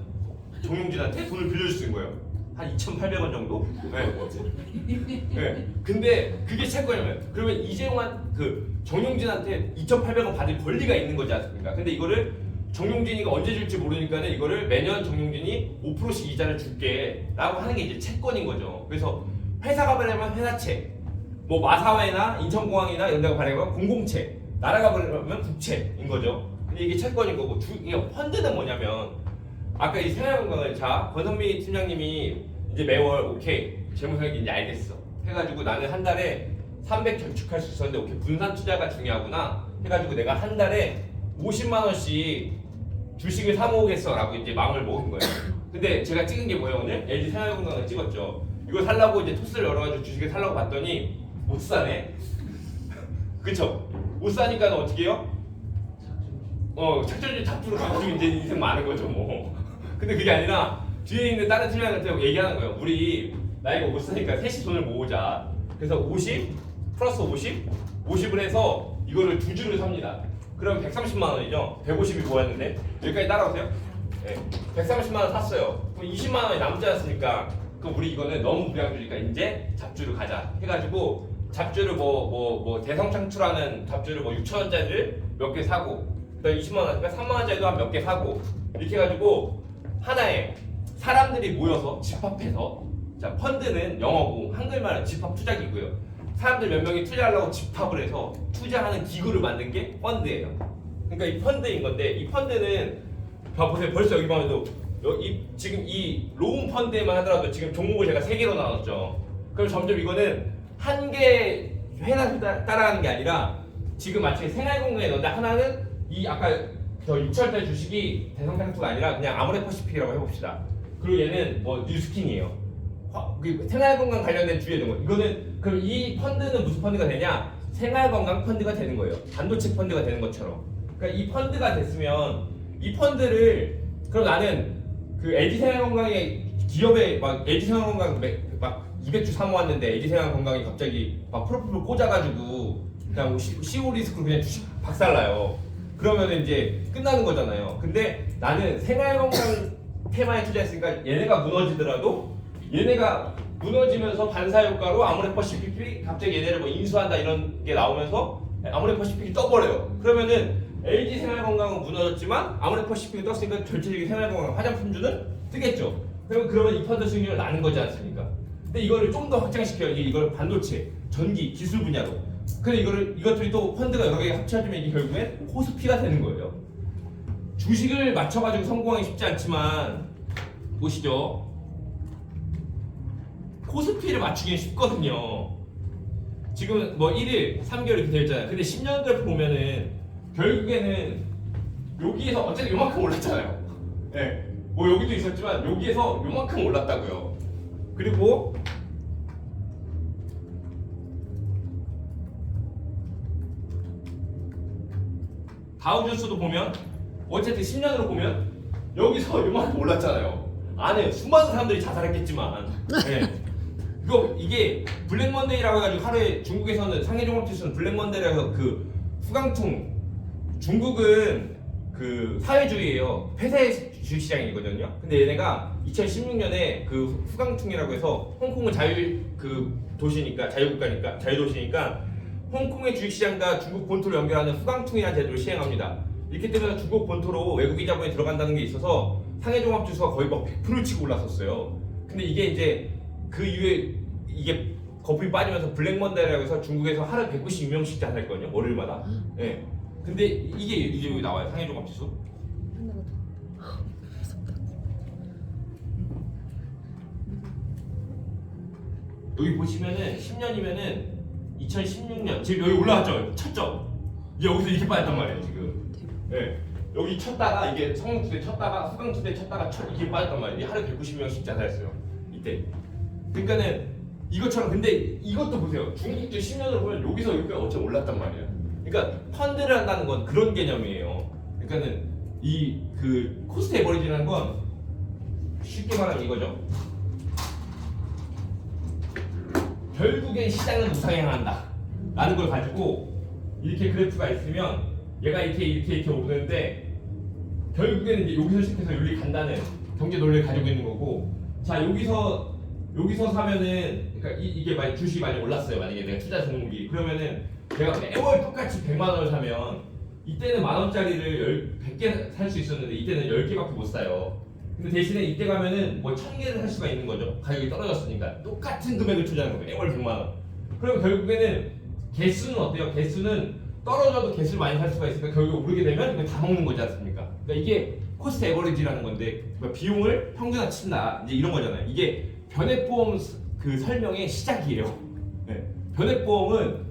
정용진한테 돈을 빌려줄 수 있는 거예요. 한 2,800원 정도? 네. 네. 근데 그게 채권이에요. 그러면 이재용한 그 정용진한테 2,800원 받을 권리가 있는 거지 않습니까? 근데 이거를 정용진이가 언제 줄지 모르니까는 이거를 매년 정용진이 5%씩 이자를 줄게 라고 하는 게 이제 채권인 거죠. 그래서 회사가 발행하면 회사채, 뭐 마사회나 인천공항이나 이런 데가 발행하면 공공채, 나라가 발행하면 국채인 거죠. 근데 이게 채권인 거고 이게 펀드는 뭐냐면 아까 이 생활건강을 자 권선미 팀장님이 이제 매월 오케이 재무설계 이제 알겠어 해가지고 나는 한 달에 300 저축할 수 있었는데 오케이 분산 투자가 중요하구나 해가지고 내가 한 달에 50만 원씩 주식을 사 모으겠어라고 이제 마음을 먹은 거예요. 근데 제가 찍은 게 뭐예요 오늘? LG 생활건강을 찍었죠. 이거 살라고 이제 토스를 열어가지고 주식을 살라고 봤더니 못 사네. 그쵸? 못 사니까 어떻게 해요? 작전주 잡주로 가지고 이제 인생 많은 거죠 뭐. 근데 그게 아니라 뒤에 있는 다른 팀장한테 얘기하는 거예요. 우리 나 이거 못 사니까 셋이 돈을 모으자. 그래서 50 플러스 50을 해서 이거를 두 주를 삽니다. 그럼 130만 원이죠. 150이 모였는데 여기까지 따라오세요. 네. 130만 원 샀어요. 그럼 20만 원이 남지 않습니까? 그럼 우리 이거는 너무 불량주니까 이제 잡주를 가자 해가지고 잡주를 뭐 대성창출하는 잡주를 뭐 6천 원짜리를 몇 개 사고 그다음 20만 원이니까 3만 원짜리도 한 몇 개 사고 이렇게 해가지고 하나에 사람들이 모여서 집합해서 자 펀드는 영어고 한글말은 집합 투자기고요. 사람들 몇 명이 투자하려고 집합을 해서 투자하는 기구를 만든 게 펀드예요. 그러니까 이 펀드인 건데 이 펀드는 보세요. 벌써 여기만 해도 지금 이 로운 펀드에만 하더라도 지금 종목을 제가 3개로 나눴죠. 그럼 점점 이거는 한 개 회사 따라가는 게 아니라 지금 마치 생활공간에 넣는데 하나는 이 아까 저 6천원짜리 주식이 대성장투가 아니라 그냥 아모레퍼시픽이라고 해봅시다. 그리고 얘는 뭐 뉴스킨이에요. 생활건강 관련된 주에 있는 거. 이거는 그럼 이 펀드는 무슨 펀드가 되냐? 생활건강 펀드가 되는 거예요. 반도체 펀드가 되는 것처럼. 그러니까 이 펀드가 됐으면 이 펀드를 그럼 나는 그 LG 생활건강의 기업에 막 LG 생활건강 막 200주 사모았는데 LG 생활건강이 갑자기 막 프로필을 꽂아가지고 그냥 CO 리스크로 그냥 주식 박살나요. 그러면 이제 끝나는 거잖아요. 근데 나는 생활건강 테마에 투자했으니까 얘네가 무너지더라도 얘네가 무너지면서 반사효과로 아모레퍼시픽이 갑자기 얘네를 뭐 인수한다 이런 게 나오면서 아모레퍼시픽이 떠버려요. 그러면은 LG 생활건강은 무너졌지만 아모레퍼시픽이 떴으니까 전체적인 생활건강 화장품주는 뜨겠죠. 그러면 이 펀드 수익률을 나는 거지 않습니까? 근데 이거를 좀 더 확장시켜요. 이걸 반도체, 전기, 기술 분야로. 근데 이것들이 또 펀드가 여러 개가 합쳐지면 이게 결국엔 코스피가 되는 거예요. 주식을 맞춰가지고 성공하기 쉽지 않지만 보시죠. 코스피를 맞추기는 쉽거든요. 지금 뭐 1일, 3개월 이렇게 되어 있잖아요. 근데 10년들 보면은 결국에는 여기에서 어쨌든 요만큼 올랐잖아요. 네. 뭐 여기도 있었지만 여기에서 요만큼 올랐다고요. 그리고 다우존스도 보면 어쨌든 10년으로 보면 여기서 요만큼 올랐잖아요. 안에 수많은 사람들이 자살했겠지만 네. 이게 블랙먼데이라고 해가지고 하루에 중국에서는 상해종합지수는 블랙먼데이라고 그 후강통 중국은 그 사회주의예요. 폐쇄 주식시장이거든요. 근데 얘네가 2016년에 그 후강통이라고 해서 홍콩은 도시니까 자유국가니까 자유도시니까 홍콩의 주식시장과 중국 본토를 연결하는 후강통이라는 제도를 시행합니다. 이렇기 때문에 중국 본토로 외국인 자본이 들어간다는 게 있어서 상해종합지수가 거의 막 100%를 치고 올랐었어요. 근데 이게 이제 그 이후에 이게 거품이 빠지면서 블랙먼데이라고 해서 중국에서 하루 192명씩 자살했거든요. 월요일마다. 네. 근데 이게 여기 나와요. 상해종합지수. 여기 보시면은 10년이면은 2016년 지금 여기 올라왔죠. 쳤죠. 이게 여기서 이렇게 빠졌단 말이에요. 지금. 네. 여기 쳤다가 이게 성능투대 쳤다가 후강투대 쳤다가 이렇게 빠졌단 말이에요. 이게 하루 190명씩 자살했어요. 이때. 그러니까는 이것처럼 근데 이것도 보세요. 중국도 10년으로 보면 여기서 여기가 어째 올랐단 말이에요. 그러니까 펀드를 한다는 건 그런 개념이에요. 그러니까는 이 그 코스트 에버리지라는 건 쉽게 말하면 이거죠. 결국엔 시장은 우상향한다 라는 걸 가지고 이렇게 그래프가 있으면 얘가 이렇게 오르는데 결국에는 이제 여기서 시작해서 여기 간다는 경제 논리를 가지고 있는 거고 자 여기서 사면은 그러니까 이게 만약 주식이 많이 올랐어요. 만약에 내가 투자 종목이 그러면은 내가 매월 똑같이 100만 원을 사면 이때는 만 원짜리를 100개 살 수 있었는데 이때는 10개밖에 못 사요. 근데 대신에 이때 가면은 뭐 1000개를 살 수가 있는 거죠. 가격이 떨어졌으니까 똑같은 금액을 투자하는 거예요. 매월 100만 원. 그러면 결국에는 개수는 어때요? 개수는 떨어져도 개수를 많이 살 수가 있으니까 결국 오르게 되면 이거 다 먹는 거지 않습니까? 그러니까 이게 코스트 에버리지라는 건데 그러니까 비용을 평균화친다 이제 이런 거잖아요. 이게 변액보험 그 설명의 시작이에요. 네. 변액보험은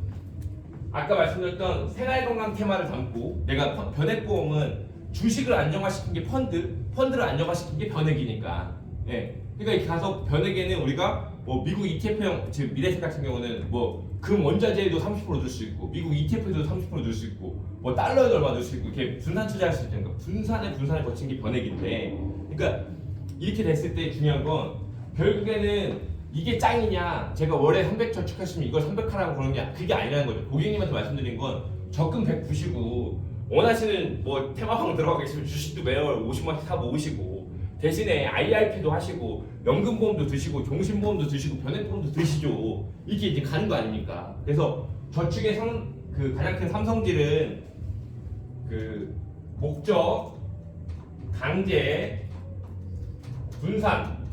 아까 말씀드렸던 생활건강 테마를 담고 내가 변액보험은 주식을 안정화시킨 게 펀드를 안정화시킨 게 변액이니까. 예. 그러니까 이렇게 가서 변액에는 우리가 뭐 미국 ETF형 즉 미래색 같은 경우는 뭐 금 원자재에도 30% 넣을 수 있고 미국 ETF에도 30% 넣을 수 있고 뭐 달러에도 얼마 넣을 수 있고 이렇게 분산 투자할 수 있는 거. 분산을 거친 게 변액인데. 그러니까 이렇게 됐을 때 중요한 건 결국에는 이게 짱이냐 제가 월에 300 저축했으면 이걸 300하라고 그러냐 그게 아니라는 거죠. 고객님한테 말씀드린 건 적금 100 부시고 원하시는 뭐 테마방 들어가 계시면 주식도 매월 50만 원씩 사 모으시고 대신에 IRP도 하시고 연금보험도 드시고 종신보험도 드시고 변액보험도 드시죠. 이게 이제 가는 거 아닙니까? 그래서 저축의 가장 큰 삼성질은 그 목적, 강제, 분산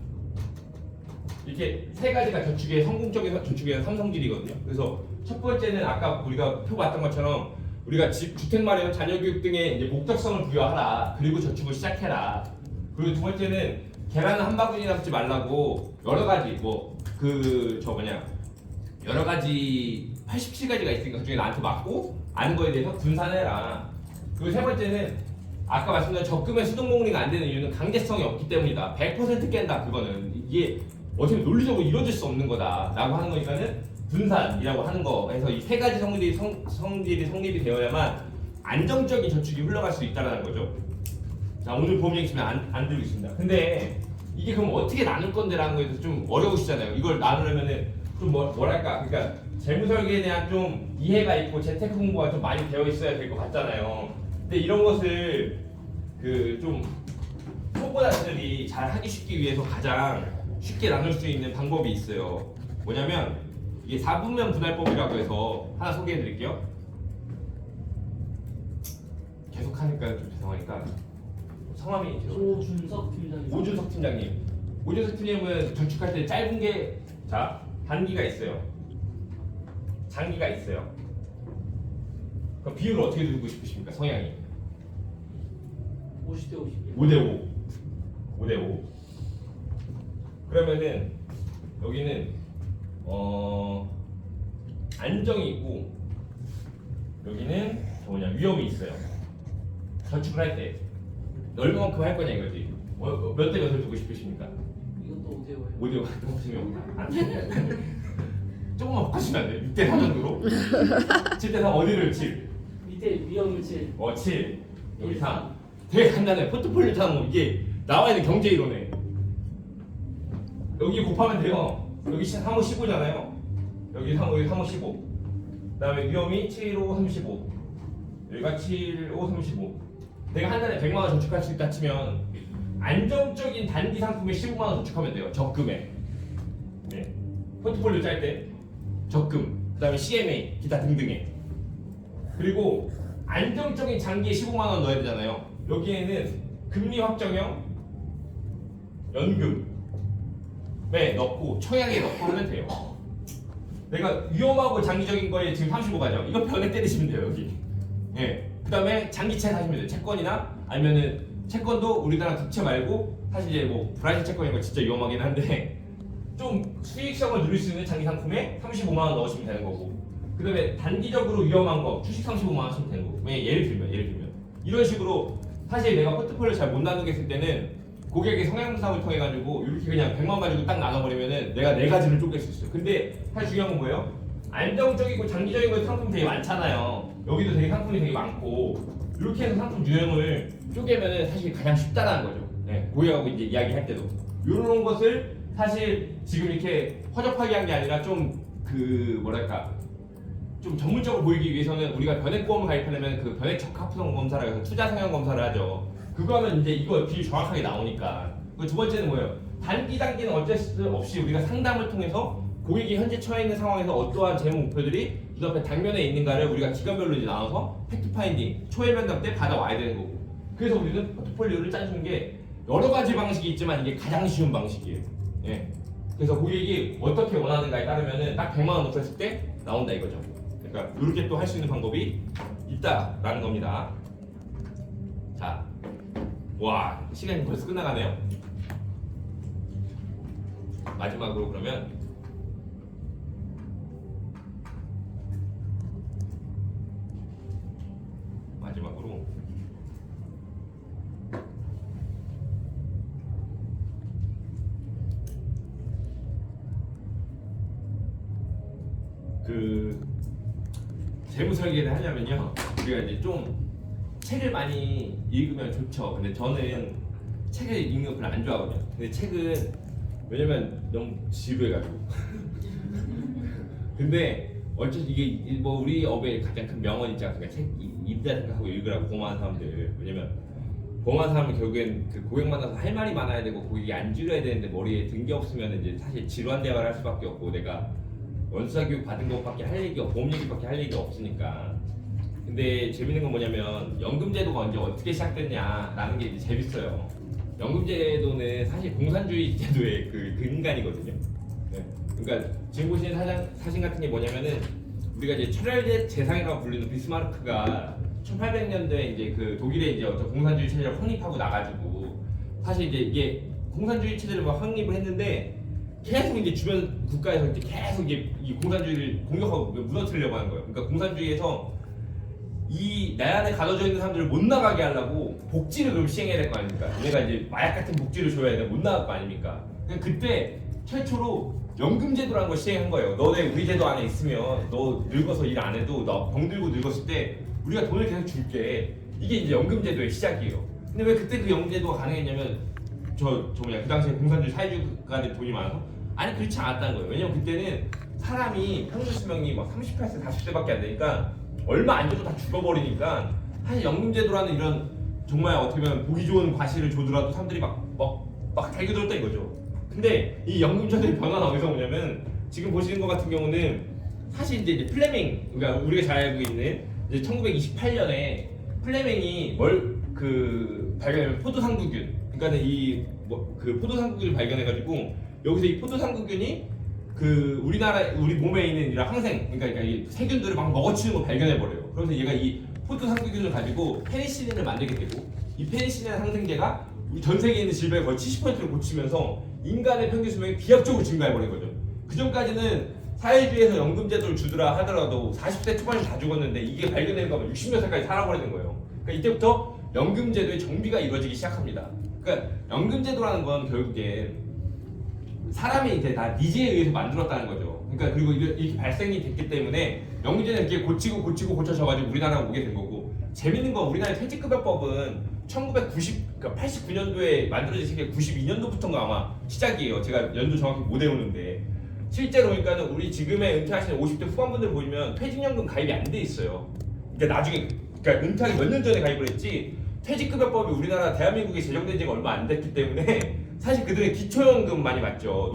이렇게 세 가지가 저축의 성공적인 저축의 삼성질이거든요. 그래서 첫 번째는 아까 우리가 표 봤던 것처럼 우리가 주택 마련, 자녀 교육 등의 이제 목적성을 부여하라. 그리고 저축을 시작해라. 그리고 두 번째는 계란은 한 바구니나 붓지 말라고 여러 가지 여러 가지 87가지가 있으니까 그중에 나한테 맞고 아는 거에 대해서 분산해라. 그리고 세 번째는 아까 말씀드린 적금의 수동공리가 안 되는 이유는 강제성이 없기 때문이다. 100% 깬다. 그거는 이게 어떻게 논리적으로 이루어질 수 없는 거다라고 하는 거니까는 분산이라고 하는 거. 해서 이 세 가지 성질이 성립이 되어야만 안정적인 저축이 흘러갈 수 있다는 거죠. 자, 오늘 보험 얘기 지금 안 들고 있습니다. 근데 이게 그럼 어떻게 나눌 건데라는 거에 대해서 좀 어려우시잖아요. 이걸 나누려면은 좀 뭐랄까, 그러니까 재무 설계에 대한 좀 이해가 있고 재테크 공부가 좀 많이 되어 있어야 될 것 같잖아요. 근데 이런 것을 좀 초보자들이 잘 하기 쉽기 위해서 가장 쉽게 나눌 수 있는 방법이 있어요. 뭐냐면 이게 4분면 분할법이라고 해서 하나 소개해 드릴게요. 계속 하니까 좀 죄송하니까 성함이 오준석 팀장님. 오준석 팀장님. 오준석 팀장님은 저축할 때 짧은 게 단기가 있어요. 장기가 있어요. 그럼 비율을 어떻게 두고 싶으십니까? 성향이 50대 50. 5대5. 5대5. 그러면은 여기는 안정이 있고 여기는 위험이 있어요. 저축을 할 때 얼마만큼 할 거냐 이거지. 몇 대 몇을 두고 싶으십니까? 이것도 5대5예요. 5대5 너무 재미없다. 조금만 바꾸시면 안 돼요. 6대4 정도로. 7대3 어디를 7? 밑에 위험을 7. 7. 여기 3. 되게 간단해. 포트폴리오 짜는 거 이게 나와 있는 경제 이론에 여기 곱하면 돼요. 여기 3호 15잖아요. 여기 3호 15. 그다음에 위험이 7호 35. 여기가 7호 35. 내가 한 달에 100만 원 저축할 수 있다 치면 안정적인 단기 상품에 15만 원 저축하면 돼요. 적금에. 네. 포트폴리오 짤 때 적금, 그다음에 CMA, 기타 등등에. 그리고 안정적인 장기에 15만 원 넣어야 되잖아요. 여기에는 금리 확정형 연금에 넣고 청약에 넣고 하면 돼요. 내가 위험하고 장기적인 거에 지금 35가죠. 이거 변에 때리시면 돼요 여기. 예. 그다음에 장기채 사시면 돼요. 채권이나 아니면은 채권도 우리나라 국채 말고 사실 이제 뭐 브라질 채권 이런 거 진짜 위험하긴 한데 좀 수익성을 누릴 수 있는 장기 상품에 35만 원 넣으시면 되는 거고. 그다음에 단기적으로 위험한 거 주식 35만 원 하시면 되는 거고. 예를 들면 이런 식으로 사실 내가 포트폴리오 잘 못 나누겠을 때는 고객의 성향 분석을 통해 가지고 이렇게 그냥 100만 원 가지고 딱 나눠버리면은 내가 네 가지를 쪼갤 수 있어요. 근데 사실 중요한 건 뭐예요? 안정적이고 장기적인 거 상품 되게 많잖아요. 여기도 되게 상품이 되게 많고 이렇게 해서 상품 유형을 쪼개면은 사실 가장 쉽다라는 거죠. 네, 고객하고 이제 이야기할 때도 이런 것을 사실 지금 이렇게 허접하게 한 게 아니라 좀 좀 전문적으로 보이기 위해서는 우리가 변액보험을 가입하려면 그 변액 적합성 검사라고 해서 투자 성향 검사를 하죠. 그거 하면 이제 이거 비율 정확하게 나오니까. 그 두 번째는 뭐예요? 단기는 어쩔 수 없이 우리가 상담을 통해서 고객이 현재 처해 있는 상황에서 어떠한 재무 목표들이 눈앞에 당면에 있는가를 우리가 기간별로 이제 나눠서 팩트 파인딩 초회 면담 때 받아와야 되는 거고. 그래서 우리는 포트폴리오를 짜주는 게 여러 가지 방식이 있지만 이게 가장 쉬운 방식이에요. 예. 그래서 고객이 어떻게 원하는가에 따르면은 딱 100만 원 넣고 했을 때 나온다 이거죠. 그러니까 이렇게 또 할 수 있는 방법이 있다라는 겁니다. 자, 와 시간이 벌써 끝나가네요. 마지막으로 그러면 그 재무 설계를 하려면요 우리가 이제 좀 책을 많이 읽으면 좋죠. 근데 저는 책을 읽는 거 별로 안 좋아하거든요. 근데 책은 왜냐면 너무 지루해가지고 근데 어쨌든 이게 뭐 우리 업의 가장 큰 명언 있지 않습니까? 책 이쁘다 생각하고 읽으라고 고마운 사람들. 왜냐면 고마운 사람은 결국엔 그 고객 만나서 할 말이 많아야 되고 고객이 안 줄여야 되는데 머리에 든 게 없으면 이제 사실 지루한 대화를 할 수밖에 없고 내가 원수사 교육 받은 것밖에 할 얘기가 보험 얘기밖에 할 얘기가 없으니까. 근데 재밌는 건 뭐냐면 연금제도가 언제 어떻게 시작됐냐라는 게 이제 재밌어요. 연금제도는 사실 공산주의 제도의 그 근간이거든요. 네. 그러니까 지금 보시는 사진 같은 게 뭐냐면은 우리가 이제 철혈 재상이라고 불리는 비스마르크가 1800년도에 이제 그 독일에 이제 어떤 공산주의 체제를 확립하고 나가지고 사실 이제 이게 공산주의 체제를 막 확립을 했는데 계속 이제 주변 국가에서 이제 계속 이제 이 공산주의를 공격하고 무너뜨리려고 하는 거예요. 그러니까 공산주의에서 이 내안에 가둬져 있는 사람들을 못 나가게 하려고 복지를 그럼 시행해야 될 거 아닙니까? 얘네가 이제 마약 같은 복지를 줘야 돼 못 나갈 거 아닙니까? 그러니까 그때 최초로 연금제도라는 걸 시행한 거예요. 너네 우리 제도 안에 있으면 너 늙어서 일 안 해도 너 병들고 늙었을 때 우리가 돈을 계속 줄게. 이게 이제 연금제도의 시작이에요. 근데 왜 그때 그 연금제도가 가능했냐면 저 뭐냐 그 당시에 공산주의 사회주의가들 돈이 많아서? 아니 그렇지 않았다는 거예요. 왜냐면 그때는 사람이 평균 수명이 막 38세, 40세밖에 안 되니까 얼마 안 줘도 다 죽어버리니까 사실 연금제도라는 이런 정말 어떻게 보면 보기 좋은 과실을 줘더라도 사람들이 막 달겨들었다 이거죠. 근데 이 연금제도의 변화는 어디서 오냐면 지금 보시는 것 같은 경우는 사실 이제 플레밍 그러니까 우리가 잘 알고 있는 이제 1928년에 플레밍이 발견한 포도상구균 그러니까는 그 포도상구균을 발견해가지고 여기서 이 포도상구균이 우리 몸에 있는 이런 항생 그러니까 이 세균들을 막 먹어치는 걸 발견해버려요. 그래서 얘가 이 포도상구균을 가지고 페니실린을 만들게 되고 이 페니실린 항생제가 우리 전 세계에 있는 질병의 거의 70%를 고치면서 인간의 평균 수명이 비약적으로 증가해버린 거죠. 그 전까지는 사회주의에서 연금제도를 주더라 하더라도 40대 초반에 다 죽었는데 이게 발견된 거면 60몇 살까지 살아버리는 거예요. 그러니까 이때부터 연금제도의 정비가 이루어지기 시작합니다. 그러니까 연금제도라는 건 결국에 사람이 이제 다 니즈에 의해서 만들었다는 거죠. 그러니까 그리고 이렇게 발생이 됐기 때문에 연금제는 이렇게 고쳐져가지고 우리나라가 오게 된 거고 재밌는 건 우리나라의 퇴직급여법은 89년도에 만들어진 게 92년도부터인가 아마 시작이에요. 제가 연도 정확히 못 외우는데 실제로 그러니까는 우리 지금의 은퇴하시는 50대 후반분들 보시면 퇴직연금 가입이 안 돼 있어요. 그러니까 나중에 그러니까 은퇴하기 몇 년 전에 가입을 했지 퇴직급여법이 우리나라 대한민국에 제정된 지가 얼마 안 됐기 때문에 사실 그들은 기초연금 많이 받죠.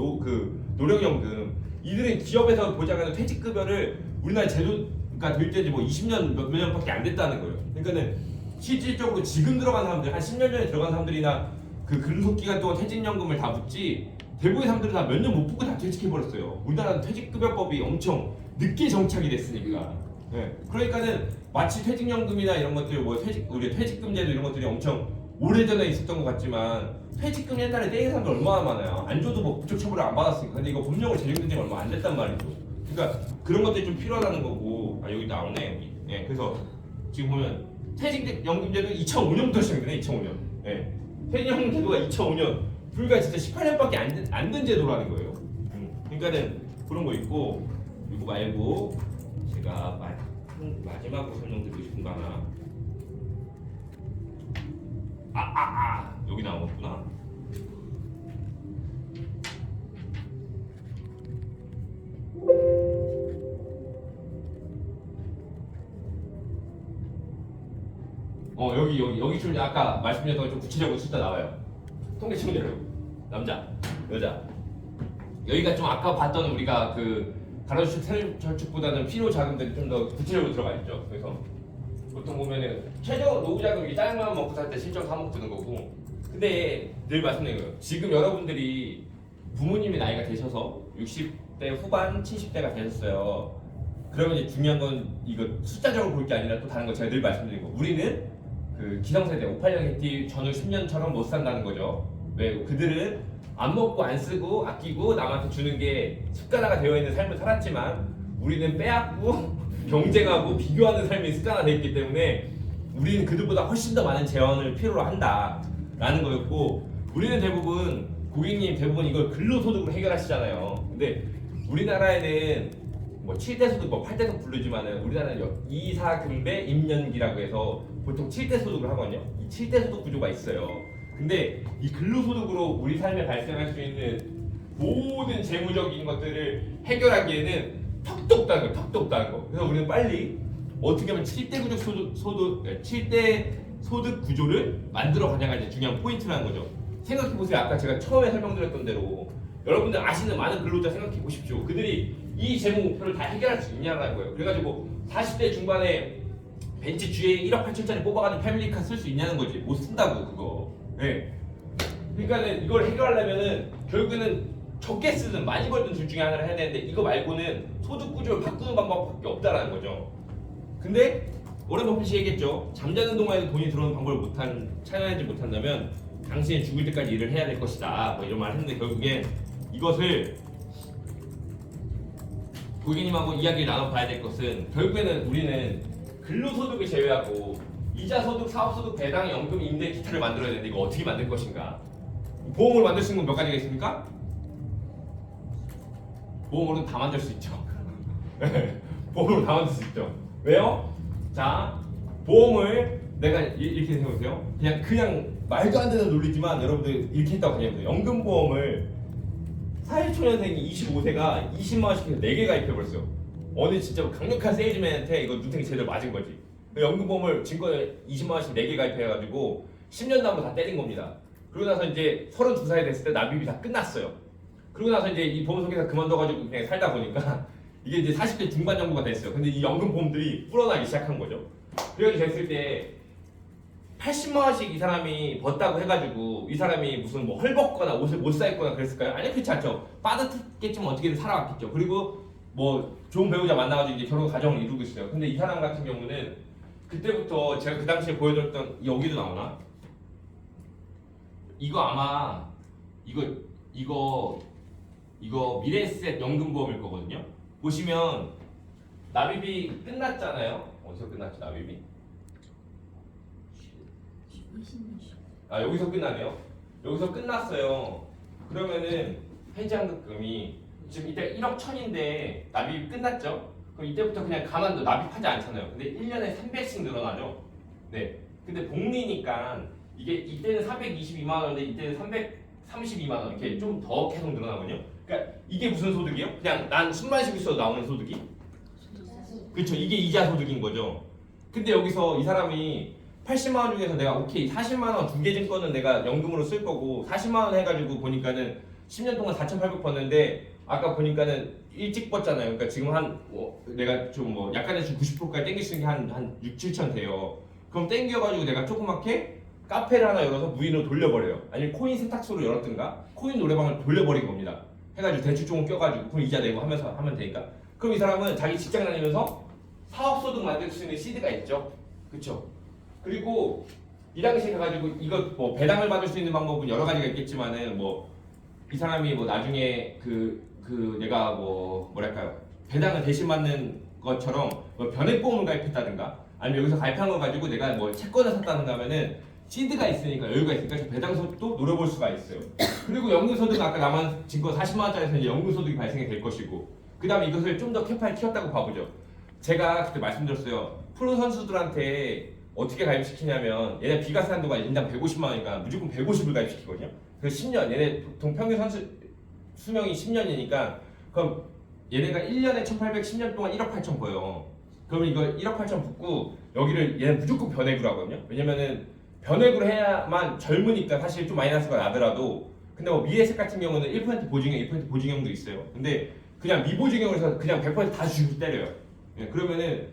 노령연금. 이들은 기업에서 보장하는 퇴직급여를 우리나라 제도가 될 때지 뭐 20년 몇 년밖에 안 됐다는 거예요. 그러니까는 실질적으로 지금 들어간 사람들 한 10년 전에 들어간 사람들이나 그 근속기간 동안 퇴직연금을 다 붙지 대부분의 사람들은 다 몇 년 못 붙고 다 퇴직해버렸어요. 우리나라는 퇴직급여법이 엄청 늦게 정착이 됐으니까. 네. 그러니까는 마치 퇴직연금이나 이런 것들 우리 퇴직금제도 이런 것들이 엄청 오래전에 있었던 것 같지만 퇴직금 옛날에 떼인 사람들 얼마나 많아요. 안 줘도 뭐 부적 처벌을 안 받았으니까. 근데 이거 법령으로 제정된 지가 얼마 안 됐단 말이죠. 그러니까 그런 것들이 좀 필요하다는 거고 여기 나오네 여기. 네. 그래서 지금 보면 퇴직연금제도 2005년부터 시작되네. 2005년. 네. 퇴직연금제도가 2005년 불과 진짜 18년밖에 안 된 제도라는 거예요. 그러니까는 그런 거 있고 이거 말고 제가 마지막으로 설명드리고 싶은 거 하나. 여기 나오겠구나. 여기 좀 아까 말씀드렸던 좀 구체적으로 숫자 나와요. 통계 치면 남자, 여자. 여기가 좀 아까 봤던 우리가 그 가로주축, 세로저축보다는 필요 자금들이 좀 더 구체적으로 들어가 있죠. 그래서 보통 보면은 최저 노후 자금이 짤만 먹고 살 때 7.3억 드는 거고. 근데 늘 말씀드린 거예요. 지금 여러분들이 부모님이 나이가 되셔서 60대 후반, 70대가 되셨어요. 그러면 이제 중요한 건 이거 숫자적으로 볼 게 아니라 또 다른 거 제가 늘 말씀드린 거. 우리는 그 기성세대 58년 개티 전후 10년처럼 못 산다는 거죠. 왜? 그들은 안 먹고 안 쓰고 아끼고 남한테 주는 게 습관화가 되어 있는 삶을 살았지만 우리는 빼앗고 경쟁하고 비교하는 삶이 습관화되어 있기 때문에 우리는 그들보다 훨씬 더 많은 재원을 필요로 한다라는 거였고 우리는 대부분 고객님 대부분 이걸 근로소득으로 해결하시잖아요. 근데 우리나라에는 뭐 7대 소득, 뭐 8대 소득 부르지만은 우리나라는 2,4금배 임년기라고 해서 보통 7대 소득을 하거든요. 이 7대 소득 구조가 있어요. 근데 이 근로소득으로 우리 삶에 발생할 수 있는 모든 재무적인 것들을 해결하기에는 턱도 없다는 거. 그래서 우리는 빨리 어떻게 하면 7대 구조 소득 7대 소득 구조를 만들어 가냐가 이제 중요한 포인트라는 거죠. 생각해 보세요. 아까 제가 처음에 설명드렸던 대로 여러분들 아시는 많은 근로자 생각해 보십시오. 그들이 이 재무 목표를 다 해결할 수 있냐라는 거예요. 그래가지고 40대 중반에 벤츠 GA 1억 8천짜리 뽑아가지고 패밀리카 쓸 수 있냐는 거지. 못 쓴다고 그거. 네. 그러니까는 이걸 해결하려면은 결국에는 적게 쓰든 많이 벌든 둘 중에 하나를 해야 되는데 이거 말고는 소득 구조를 바꾸는 방법밖에 없다라는 거죠. 근데 오랜 버핏이 얘기했죠. 잠자는 동안에도 돈이 들어오는 방법을 찾아내지 못한다면 당신이 죽을 때까지 일을 해야 될 것이다. 뭐 이런 말을 했는데 결국엔 이것을 고객님하고 이야기를 나눠봐야 될 것은 결국에는 우리는 근로소득을 제외하고 이자소득, 사업소득, 배당, 연금, 임대, 기타를 만들어야 되는데 이거 어떻게 만들 것인가? 보험을 만들 수 있는 건 몇 가지가 있습니까? 보험으로는 다 만들 수 있죠. 보험으로 다 만들 수 있죠. 왜요? 자, 보험을 내가 이렇게 생각해보세요. 그냥 말도 안 되는 논리지만 여러분들 이렇게 했다고 생각해보세요. 연금보험을 사회초년생이 25세가 20만 원씩 해서 4개 가입해버렸어요. 어느 진짜 강력한 세일즈맨한테 이거 눈탱이 제대로 맞은 거지. 연금보험을 증권에 20만 원씩 4개 가입해가지고 10년 남고 다 때린 겁니다. 그러고 나서 이제 32살이 됐을 때 납입이 다 끝났어요. 그러고 나서 이제 이 보험회사 그만둬가지고 그냥 살다 보니까 이게 이제 40대 중반 정도가 됐어요. 근데 이 연금보험들이 불어나기 시작한 거죠. 그렇게 됐을 때 80만 원씩 이 사람이 벌었다고 해가지고 이 사람이 무슨 뭐 헐벗거나 옷을 못 사입거나 그랬을까요? 아니 그렇지 않죠. 빠듯했겠지만 어떻게든 살아왔겠죠. 그리고 뭐 좋은 배우자 만나가지고 이제 결혼 가정을 이루고 있어요. 근데 이 사람 같은 경우는 그때부터 제가 그 당시에 보여줬던 여기도 나오나? 이거 아마 이거 미래에셋 연금보험일 거거든요. 보시면 납입이 끝났잖아요. 어디서 끝났지 납입이? 여기서 끝나네요. 여기서 끝났어요. 그러면은 해지환급금이 지금 이때 1억 1000인데 납입이 끝났죠? 그럼 이때부터 그냥 가만둬 납입하지 않잖아요. 근데 1년에 300씩 늘어나죠? 네. 근데 복리니까 이게 이때는 422만 원인데 이때는 332만 원 이렇게 좀 더 계속 늘어나거든요. 그러니까 이게 무슨 소득이에요? 그냥 난 숨만 쉬고 있어도 나오는 소득이? 그렇죠. 이게 이자 소득인 거죠. 근데 여기서 이 사람이 80만 원 중에서 내가 오케이 40만 원 두 개 증권은 내가 연금으로 쓸 거고 40만 원 해가지고 보니까는 10년 동안 4,800 벌는데 아까 보니까는 일찍 벌잖아요. 그러니까 지금 내가 좀 뭐 약간의 90%까지 땡길 수 있는 게 한 6, 7천 돼요. 그럼 땡겨가지고 내가 조그맣게 카페를 하나 열어서 무인으로 돌려버려요. 아니면 코인 세탁소를 열었든가 코인 노래방을 돌려버린 겁니다. 해가지고 대출 조금 껴가지고 그럼 이자 내고 하면서 하면 되니까. 그럼 이 사람은 자기 직장 다니면서 사업소득 만들 수 있는 시드가 있죠. 그쵸? 그리고 이 당시에 가가지고 이거 뭐 배당을 받을 수 있는 방법은 여러 가지가 있겠지만은 뭐 이 사람이 뭐 나중에 내가 뭐 뭐랄까요 배당을 대신 받는 것처럼 뭐 변액보험을 가입했다든가 아니면 여기서 가입한 거 가지고 내가 뭐 채권을 샀다든가 하면은 시드가 있으니까 여유가 있으니까 저 배당소득도 노려볼 수가 있어요. 그리고 연금소득은 아까 남은 증권 40만 원짜리에서 이제 연금소득이 발생이 될 것이고 그 다음에 이것을 좀 더 캐파에 키웠다고 봐보죠. 제가 그때 말씀드렸어요. 프로 선수들한테 어떻게 가입시키냐면 얘네 비과세 한도가 인당 150만 원이니까 무조건 150을 가입시키거든요. 그래서 10년 얘네 보통 평균 선수 수명이 10년이니까 그럼 얘네가 1년에 1,810년 동안 1억 8천 벌어요. 그러면 이거 1억 8천 붙고 여기를 얘는 무조건 변액으로 하거든요. 왜냐면은 변액으로 해야만 젊으니까 사실 좀 마이너스가 나더라도 근데 뭐 미래에셋 같은 경우는 1% 보증형, 2% 보증형도 있어요. 근데 그냥 미보증형으로 해서 그냥 100% 다 주고 때려요. 예, 그러면은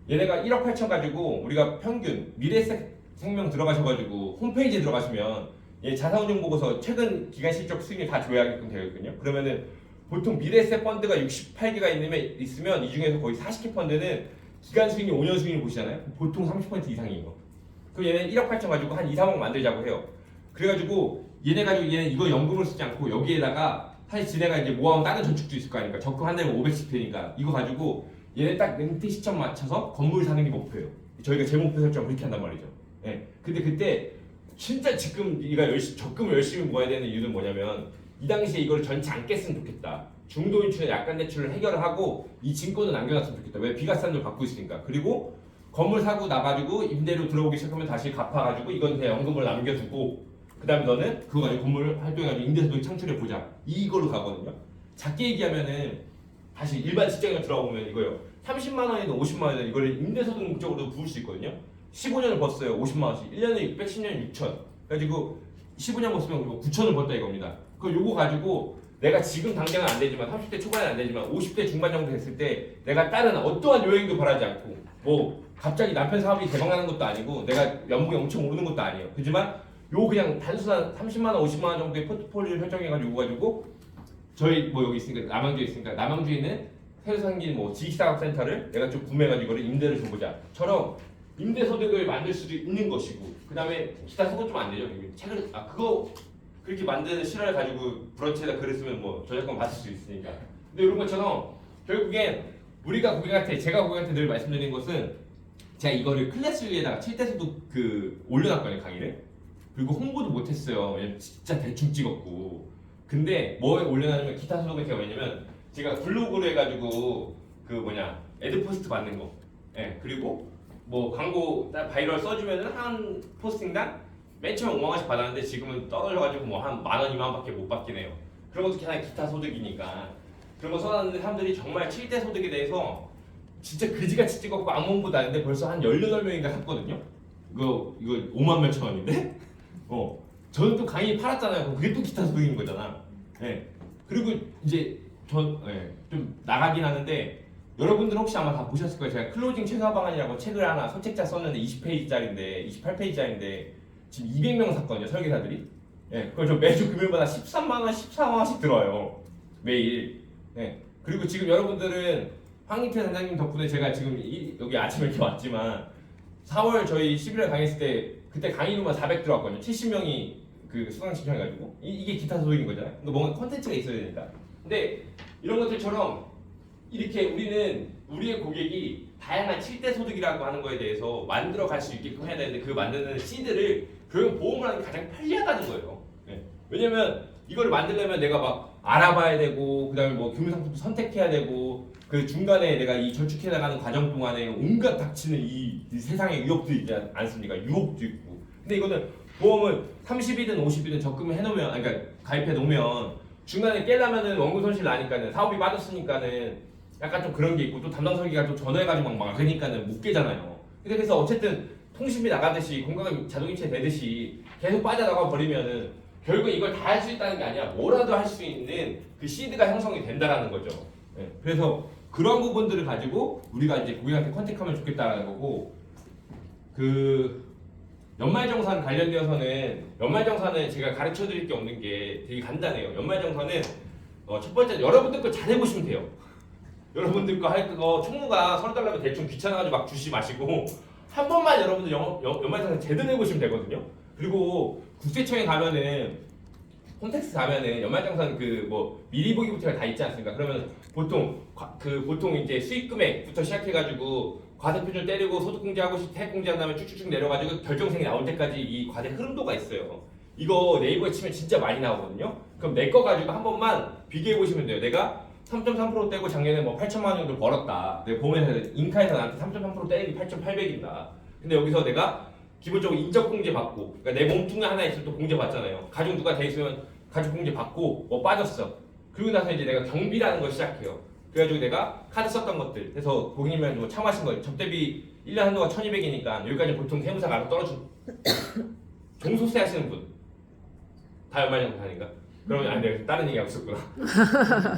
얘네가 1억 8천 가지고 우리가 평균 미래에셋 생명 들어가셔가지고 홈페이지에 들어가시면 얘 자산운용 보고서 최근 기간 실적 수익률 다 조회하게끔 되어 있거든요. 그러면은 보통 미래에셋 펀드가 68개가 있으면 이 중에서 거의 40개 펀드는 기간 수익률 5년 수익률 보시잖아요. 보통 30% 이상이에요. 그럼 얘는 1억 8천 가지고 한 2, 3억 만들자고 해요. 그래가지고 얘는 이거 연금을 쓰지 않고 여기에다가 사실 지네가 이제 모아온 다른 저축도 있을 거 아닙니까? 적금 한 달에 500씩 되니까 이거 가지고 얘네 딱 은퇴 시점 맞춰서 건물 사는 게 목표예요. 저희가 제 목표 설정 그렇게 한단 말이죠. 예. 근데 그때 진짜 지금 네가 적금을 열심히 모아야 되는 이유는 뭐냐면 이 당시에 이걸 전체 안 깼으면 좋겠다. 중도 인출의 약간 대출을 해결을 하고 이 증권을 남겨놨으면 좋겠다. 왜 비과세를 받고 있으니까. 그리고 건물 사고 나가지고 임대료 들어오기 시작하면 다시 갚아가지고 이건 그냥 연금을 남겨두고 그 다음에 너는 그거 가지고 건물 활동해가지고 임대소득 창출해보자. 이걸로 가거든요. 작게 얘기하면은 다시 일반 직장에 들어가보면 이거예요. 30만 원이든 50만 원이든 이걸 임대소득 목적으로 부을 수 있거든요. 15년을 벌었어요. 50만 원씩. 1년에 600, 10년에 6천. 그래가지고 15년 벌었으면 9천을 벌었다 이겁니다. 그 요거 가지고 내가 지금 당장은 안 되지만 30대 초반은 안 되지만 50대 중반 정도 됐을 때 내가 다른 어떠한 요행도 바라지 않고 뭐 갑자기 남편 사업이 대박나는 것도 아니고 내가 연봉이 엄청 오르는 것도 아니에요. 그렇지만 요 그냥 단순한 30만 원, 50만 원 정도의 포트폴리오를 설정해가지고 저희 뭐 여기 있으니까 남양주에 있으니까 남양주에 있는 새로 생긴 뭐 지식산업센터를 내가 좀 구매해가지고 이거를 임대를 줘보자처럼 임대소득을 만들 수도 있는 것이고 그 다음에 기타 소득 좀 안 되죠. 책을 그거 그렇게 만드는 실화를 가지고 브런치에다 글을 쓰면 뭐 저작권 받을 수 있으니까. 근데 이런 것처럼 결국엔 우리가 고객한테 제가 고객한테 늘 말씀드린 것은 제가 이거를 클래스 위에다가 7대 소득 올려놨거든요 강의를. 그리고 홍보도 못했어요. 왜냐면 진짜 대충 찍었고. 근데 뭐에 올려놨냐면 기타 소득은 제가 왜냐면 제가 블로그로 해가지고 애드포스트 받는 거. 예 그리고 뭐 광고 바이럴 써주면은 한 포스팅당 맨 처음에 5만 원씩 받았는데 지금은 떨어져가지고 뭐 한 만 원, 2만 원밖에 못 받긴 해요. 그런 것도 하나의 기타 소득이니까 그런 거 써놨는데 사람들이 정말 7대 소득에 대해서 진짜 그지같이 찍었고 아무 홍보도 안 했는데 벌써 한 18명인가 샀거든요. 이거 5만 몇천 원인데? 저는 또 강의 팔았잖아요. 그럼 그게 또 기타 소득인 거잖아. 예. 그리고 이제 좀 나가긴 하는데 여러분들 혹시 아마 다 보셨을 거예요. 제가 클로징 최소 방안이라고 책을 하나 선책자 썼는데 20페이지짜리인데 28페이지짜리인데 지금 200명 샀거든요. 설계사들이. 예. 그걸 저 매주 금요일마다 13만 원, 14만 원씩 들어와요. 매일. 예. 그리고 지금 여러분들은 황인태 단장님 덕분에 제가 지금 여기 아침에 이렇게 왔지만 4월 저희 11월 강의했을 때 그때 강의료만 400 들어왔거든요. 70명이 그 수강 신청해가지고 이게 기타 소득인 거잖아요. 그러니까 뭔가 콘텐츠가 있어야 되니까. 근데 이런 것들처럼 이렇게 우리는 우리의 고객이 다양한 7대 소득이라고 하는 거에 대해서 만들어 갈 수 있게끔 해야 되는데 그 만드는 시드를 결국 보험을 하는 게 가장 편리하다는 거예요. 네. 왜냐면 이걸 만들려면 내가 막 알아봐야 되고 그다음에 뭐 금융상품도 선택해야 되고 그 중간에 내가 이 저축해 나가는 과정 동안에 온갖 닥치는 이 세상의 위협도 있지 않습니까? 유혹도 있고. 근데 이거는 보험을 30이든 50이든 적금을 해놓으면 그러니까 가입해 놓으면 중간에 깨려면은 원금 손실 나니까는 사업이 빠졌으니까는 약간 좀 그런 게 있고 또 담당 설계가 또 전화해가지고 막 그러니까는 못 깨잖아요. 근데 그래서 어쨌든 통신비 나가듯이 공과금 자동이체 되듯이 계속 빠져나가 버리면은 결국 이걸 다 할 수 있다는 게 아니라 뭐라도 할 수 있는 그 시드가 형성이 된다라는 거죠. 네. 그래서 그런 부분들을 가지고 우리가 이제 고객한테 컨택하면 좋겠다라는 거고 그 연말정산 관련되어서는 연말정산은 제가 가르쳐 드릴 게 없는 게 되게 간단해요. 연말정산은 첫 번째 여러분들 거 잘 해보시면 돼요. 여러분들 거 할 거 총무가 서로 달라고 대충 귀찮아가지고 막 주시 마시고 한 번만 여러분들 연말정산 제대로 해보시면 되거든요. 그리고 국세청에 가면은 홈택스 가면은 연말정산 그 뭐 미리 보기부터가 다 있지 않습니까? 그러면 보통 이제 수익 금액부터 시작해가지고 과세표준 때리고 소득공제하고 세액공제한 다음에 쭉쭉쭉 내려가지고 결정생이 나올 때까지 이 과세 흐름도가 있어요. 이거 네이버에 치면 진짜 많이 나오거든요. 그럼 내 거 가지고 한 번만 비교해 보시면 돼요. 내가 3.3% 떼고 작년에 뭐 8천만 원 정도 벌었다. 내가 보면서 인카에서 나한테 3.3% 떼기 8,800입니다. 근데 여기서 내가 기본적으로 인적공제 받고, 그러니까 내 몸뚱이 하나 있을 때 공제 받잖아요. 가족 누가 돼 있으면 가족 공제 받고 뭐 빠졌어. 그리고 나서 이제 내가 경비라는 걸 시작해요. 그래가지고 내가 카드 썼던 것들, 그래서 고객님이랑 뭐 참하신 거 접대비 1년 한도가 1,200이니까 여기까지 보통 세무사가 알아 떨어준 종소세 하시는 분 다 연말정산인가? 그러면 안 돼. 다른 얘기하고 있었구나.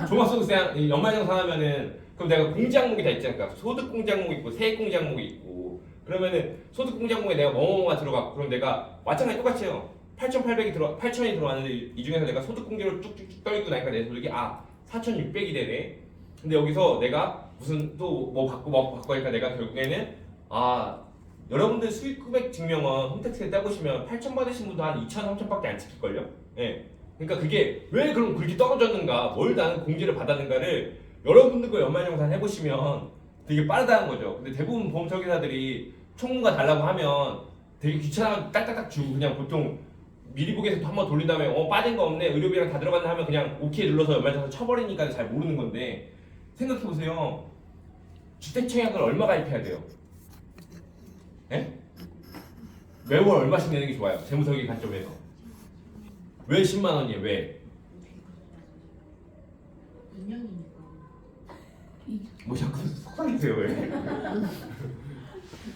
종합소득세 연말정산 하면은 그럼 내가 공제 항목이 다 있지 않을까? 소득공제 항목이 있고 세액공제 항목이 있고 그러면은 소득공제 항목에 내가 뭐뭐가 들어가 그럼 내가 마찬가지 똑같이 해요. 8,800이 8,000이 들어왔는데 이 중에서 내가 소득공제로 쭉쭉쭉 떨고 나니까 내 소득이 4,600이 되네. 근데 여기서 내가 무슨 또 뭐 받고 하니까 내가 결국에는 여러분들 수익 금액 증명은 홈택스에 떼보시면 8,000 받으신 분도 한 2,000, 3,000밖에 안 찍힐걸요? 예. 그러니까 그게 왜 그럼 그렇게 떨어졌는가, 뭘 나는 공제를 받았는가를 여러분들과 연말정산 해보시면 되게 빠르다는 거죠. 근데 대부분 보험 설계사들이 총무가 달라고 하면 되게 귀찮아서 딱딱딱 주고 그냥 보통 미리 보기에서 한번 돌린 다음에 빠진 거 없네, 의료비랑 다 들어갔네 하면 그냥 오케이 눌러서 연말정산 쳐버리니까 잘 모르는 건데 생각해보세요. 주택청약을 얼마 가입해야 돼요? 예? 매월 얼마씩 내는 게 좋아요? 재무설계 관점에서. 왜 10만 원이에요? 왜? 2년이니까. 뭐 자꾸 속상해세요 왜?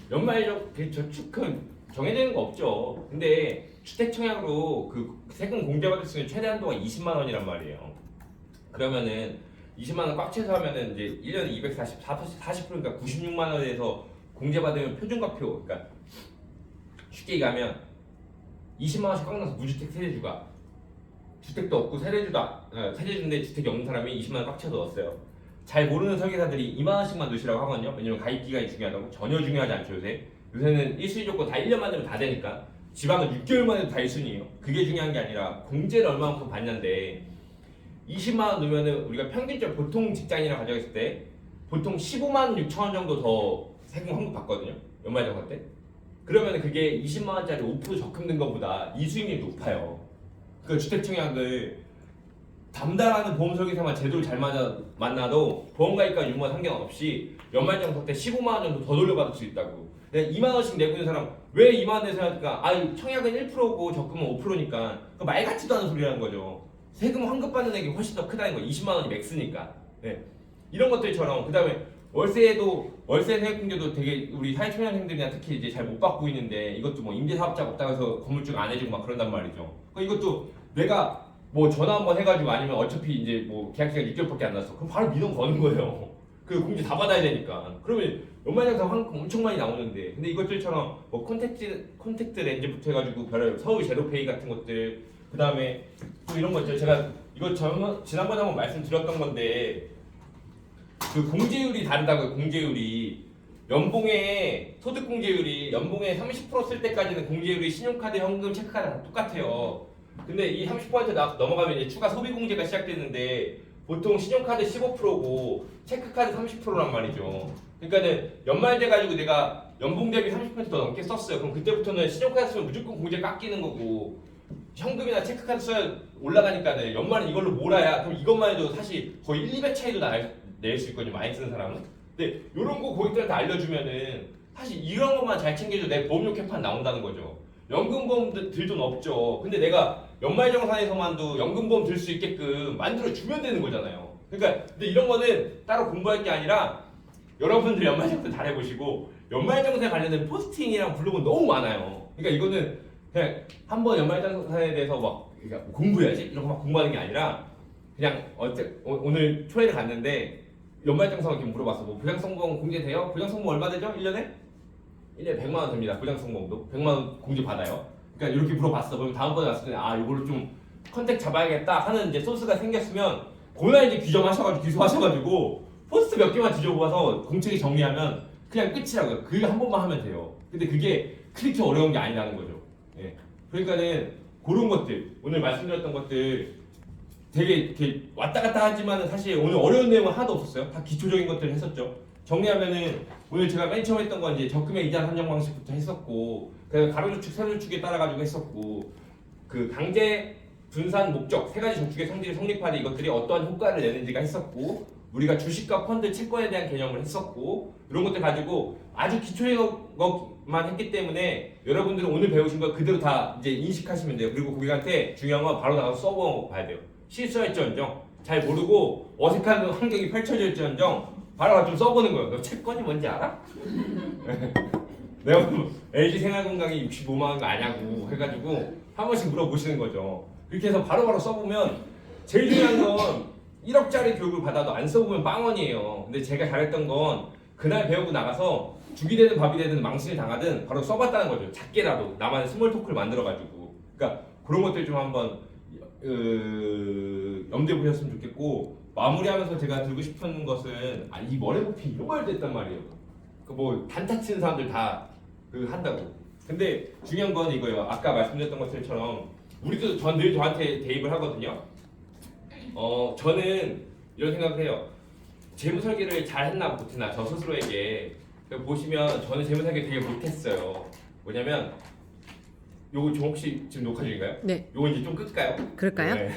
연말적 저축은 정해지는 거 없죠. 근데 주택 청약으로 그 세금 공제받을 수 있는 최대 한도가 20만 원이란 말이에요. 그러면은 20만 원 꽉 채서 하면은 이제 1년에 40%니까 96만 원에서 공제받으면 표준과표, 그러니까 쉽게 얘기하면 20만 원씩 꽉 넣어서 무주택 세대주가 주택도 없고 세대주인데 주택이 없는 사람이 20만 원 꽉 채서 넣었어요. 잘 모르는 설계사들이 2만 원씩만 넣으시라고 하거든요. 왜냐면 가입 기간이 중요하다고. 전혀 중요하지 않죠 요새. 요새는 1순위 조건 다 1년 만들면 다 되니까. 지방은 6개월 만에도 다 1순위예요. 그게 중요한 게 아니라 공제를 얼마만큼 받냐인데 20만 원 넣으면은 우리가 평균적으로 보통 직장인이랑 가정했을 때 보통 15만 6천 원 정도 더 세금 환급 받거든요. 연말정산 때. 그러면 그게 20만 원짜리 5% 적금든 것보다 이 수익률이 높아요. 그 주택청약을 담당하는 보험 설계사만 제도를 잘 만나도 보험가입과 유무와 상관없이 연말정산 때 15만 원 정도 더 돌려받을 수 있다고. 근데 2만 원씩 내고 있는 사람 왜 2만 원 내서 하니까 청약은 1%고 적금은 5%니까 그 말 같지도 않은 소리라는 거죠. 세금 환급받는 액이 훨씬 더 크다는 거. 20만 원이 맥스니까. 네. 이런 것들처럼 그다음에 월세 세액공제도 되게 우리 사회초년생들이나 특히 이제 잘 못 받고 있는데 이것도 뭐 임대사업자가 없다고 해서 건물주가 안 해주고 막 그런단 말이죠. 이것도 내가 뭐 전화 한번 해가지고 아니면 어차피 이제 뭐 계약기간 6개월밖에 안 났어. 그럼 바로 민원 거는 거예요. 그 공제 다 받아야 되니까. 그러면 연말정산 환급 엄청 많이 나오는데, 근데 이것들처럼 뭐 콘택트 렌즈부터 해가지고 별의 서울 제로페이 같은 것들, 그 다음에 또 이런 거 있죠. 제가 이거 지난번에 한번 말씀드렸던 건데 그 공제율이 다르다고요. 공제율이 연봉의 소득 공제율이 연봉의 30% 쓸 때까지는 공제율이 신용카드, 현금, 체크카드랑 똑같아요. 근데 이 30% 넘어가면 이제 추가 소비 공제가 시작되는데 보통 신용카드 15%고 체크카드 30%란 말이죠. 그러니까는 연말 돼 가지고 내가 연봉 대비 30%더 넘게 썼어요. 그럼 그때부터는 신용카드 쓰면 무조건 공제 깎이는 거고 현금이나 체크카드 써야 올라가니까는 연말은 이걸로 몰아야 그럼 이것만 해도 사실 거의 1, 2배 차이도 낼 수 있거든요. 많이 쓰는 사람은. 근데 이런 거 고객들한테 알려주면은 사실 이런 것만 잘 챙겨줘 내 보험료 캐판 나온다는 거죠. 연금보험 들 돈 없죠. 근데 내가 연말정산에서만도 연금보험 들 수 있게끔 만들어주면 되는 거잖아요. 그러니까 근데 이런 거는 따로 공부할 게 아니라 여러분들 연말정산 잘 해보시고 연말정산에 관련된 포스팅이랑 블로그는 너무 많아요. 그러니까 이거는 그냥 한번 연말정산에 대해서 막 공부해야지 이런 거 막 공부하는 게 아니라 그냥 오늘 초회를 갔는데 연말정산 이렇게 물어봤어. 뭐 부장성공 공제돼요? 부장성공 얼마 되죠? 1년에 100만 원 됩니다. 부장성공도 100만 원 공제 받아요. 그러니까 이렇게 물어봤어. 그럼 다음번에 왔을 때 이걸로 좀 컨택 잡아야겠다 하는 이제 소스가 생겼으면 그날 이제 귀속하셔가지고 포스트 몇 개만 뒤져보아서 공책에 정리하면 그냥 끝이라고요. 그게 한 번만 하면 돼요. 근데 그게 그렇게 어려운 게 아니라는 거죠. 예. 그러니까는 그런 것들 오늘 말씀드렸던 것들 되게 이렇게 왔다 갔다 하지만은 사실 오늘 어려운 내용은 하나도 없었어요. 다 기초적인 것들을 했었죠. 정리하면은 오늘 제가 맨 처음 했던 건 이제 적금의 이자 산정 방식부터 했었고, 그래서 가로저축, 세로저축에 따라 가지고 했었고, 그 강제 분산 목적 세 가지 저축의 성질이 성립하되 이것들이 어떠한 효과를 내는지가 했었고, 우리가 주식과 펀드, 채권에 대한 개념을 했었고, 이런 것들 가지고 아주 기초의 것만 했기 때문에 여러분들은 오늘 배우신 거 그대로 다 이제 인식하시면 돼요. 그리고 고객한테 중요한 건 바로 나가서 써봐야 돼요. 실수할지언정 잘 모르고 어색한 환경이 펼쳐질지언정 바로 좀 써보는 거예요. 너 채권이 뭔지 알아? 내가 LG 생활건강이 65만 원 아냐고 해가지고 한 번씩 물어보시는 거죠. 그렇게 해서 바로바로 써보면 제일 중요한 건 1억짜리 교육을 받아도 안 써보면 빵원이에요. 근데 제가 잘했던 건 그날 배우고 나가서 죽이 되든 밥이 되든 망신을 당하든 바로 써봤다는 거죠. 작게라도 나만의 스몰 토크를 만들어가지고. 그러니까 그런 것들 좀 한번 염두에 보셨으면 좋겠고, 마무리하면서 제가 들고 싶은 것은 이 머리높이 이런 걸 했단 말이에요. 그 뭐 단타 치는 사람들 다 한다고. 근데 중요한 건 이거예요. 아까 말씀드렸던 것들처럼 우리도 늘 저한테 대입을 하거든요. 저는 이런 생각을 해요. 재무 설계를 잘 했나 못했나 저 스스로에게. 보시면 저는 재무 설계 되게 못했어요. 뭐냐면 요거 좀 혹시 지금 녹화 중인가요? 네. 요거 이제 좀 끌까요? 그럴까요? 네.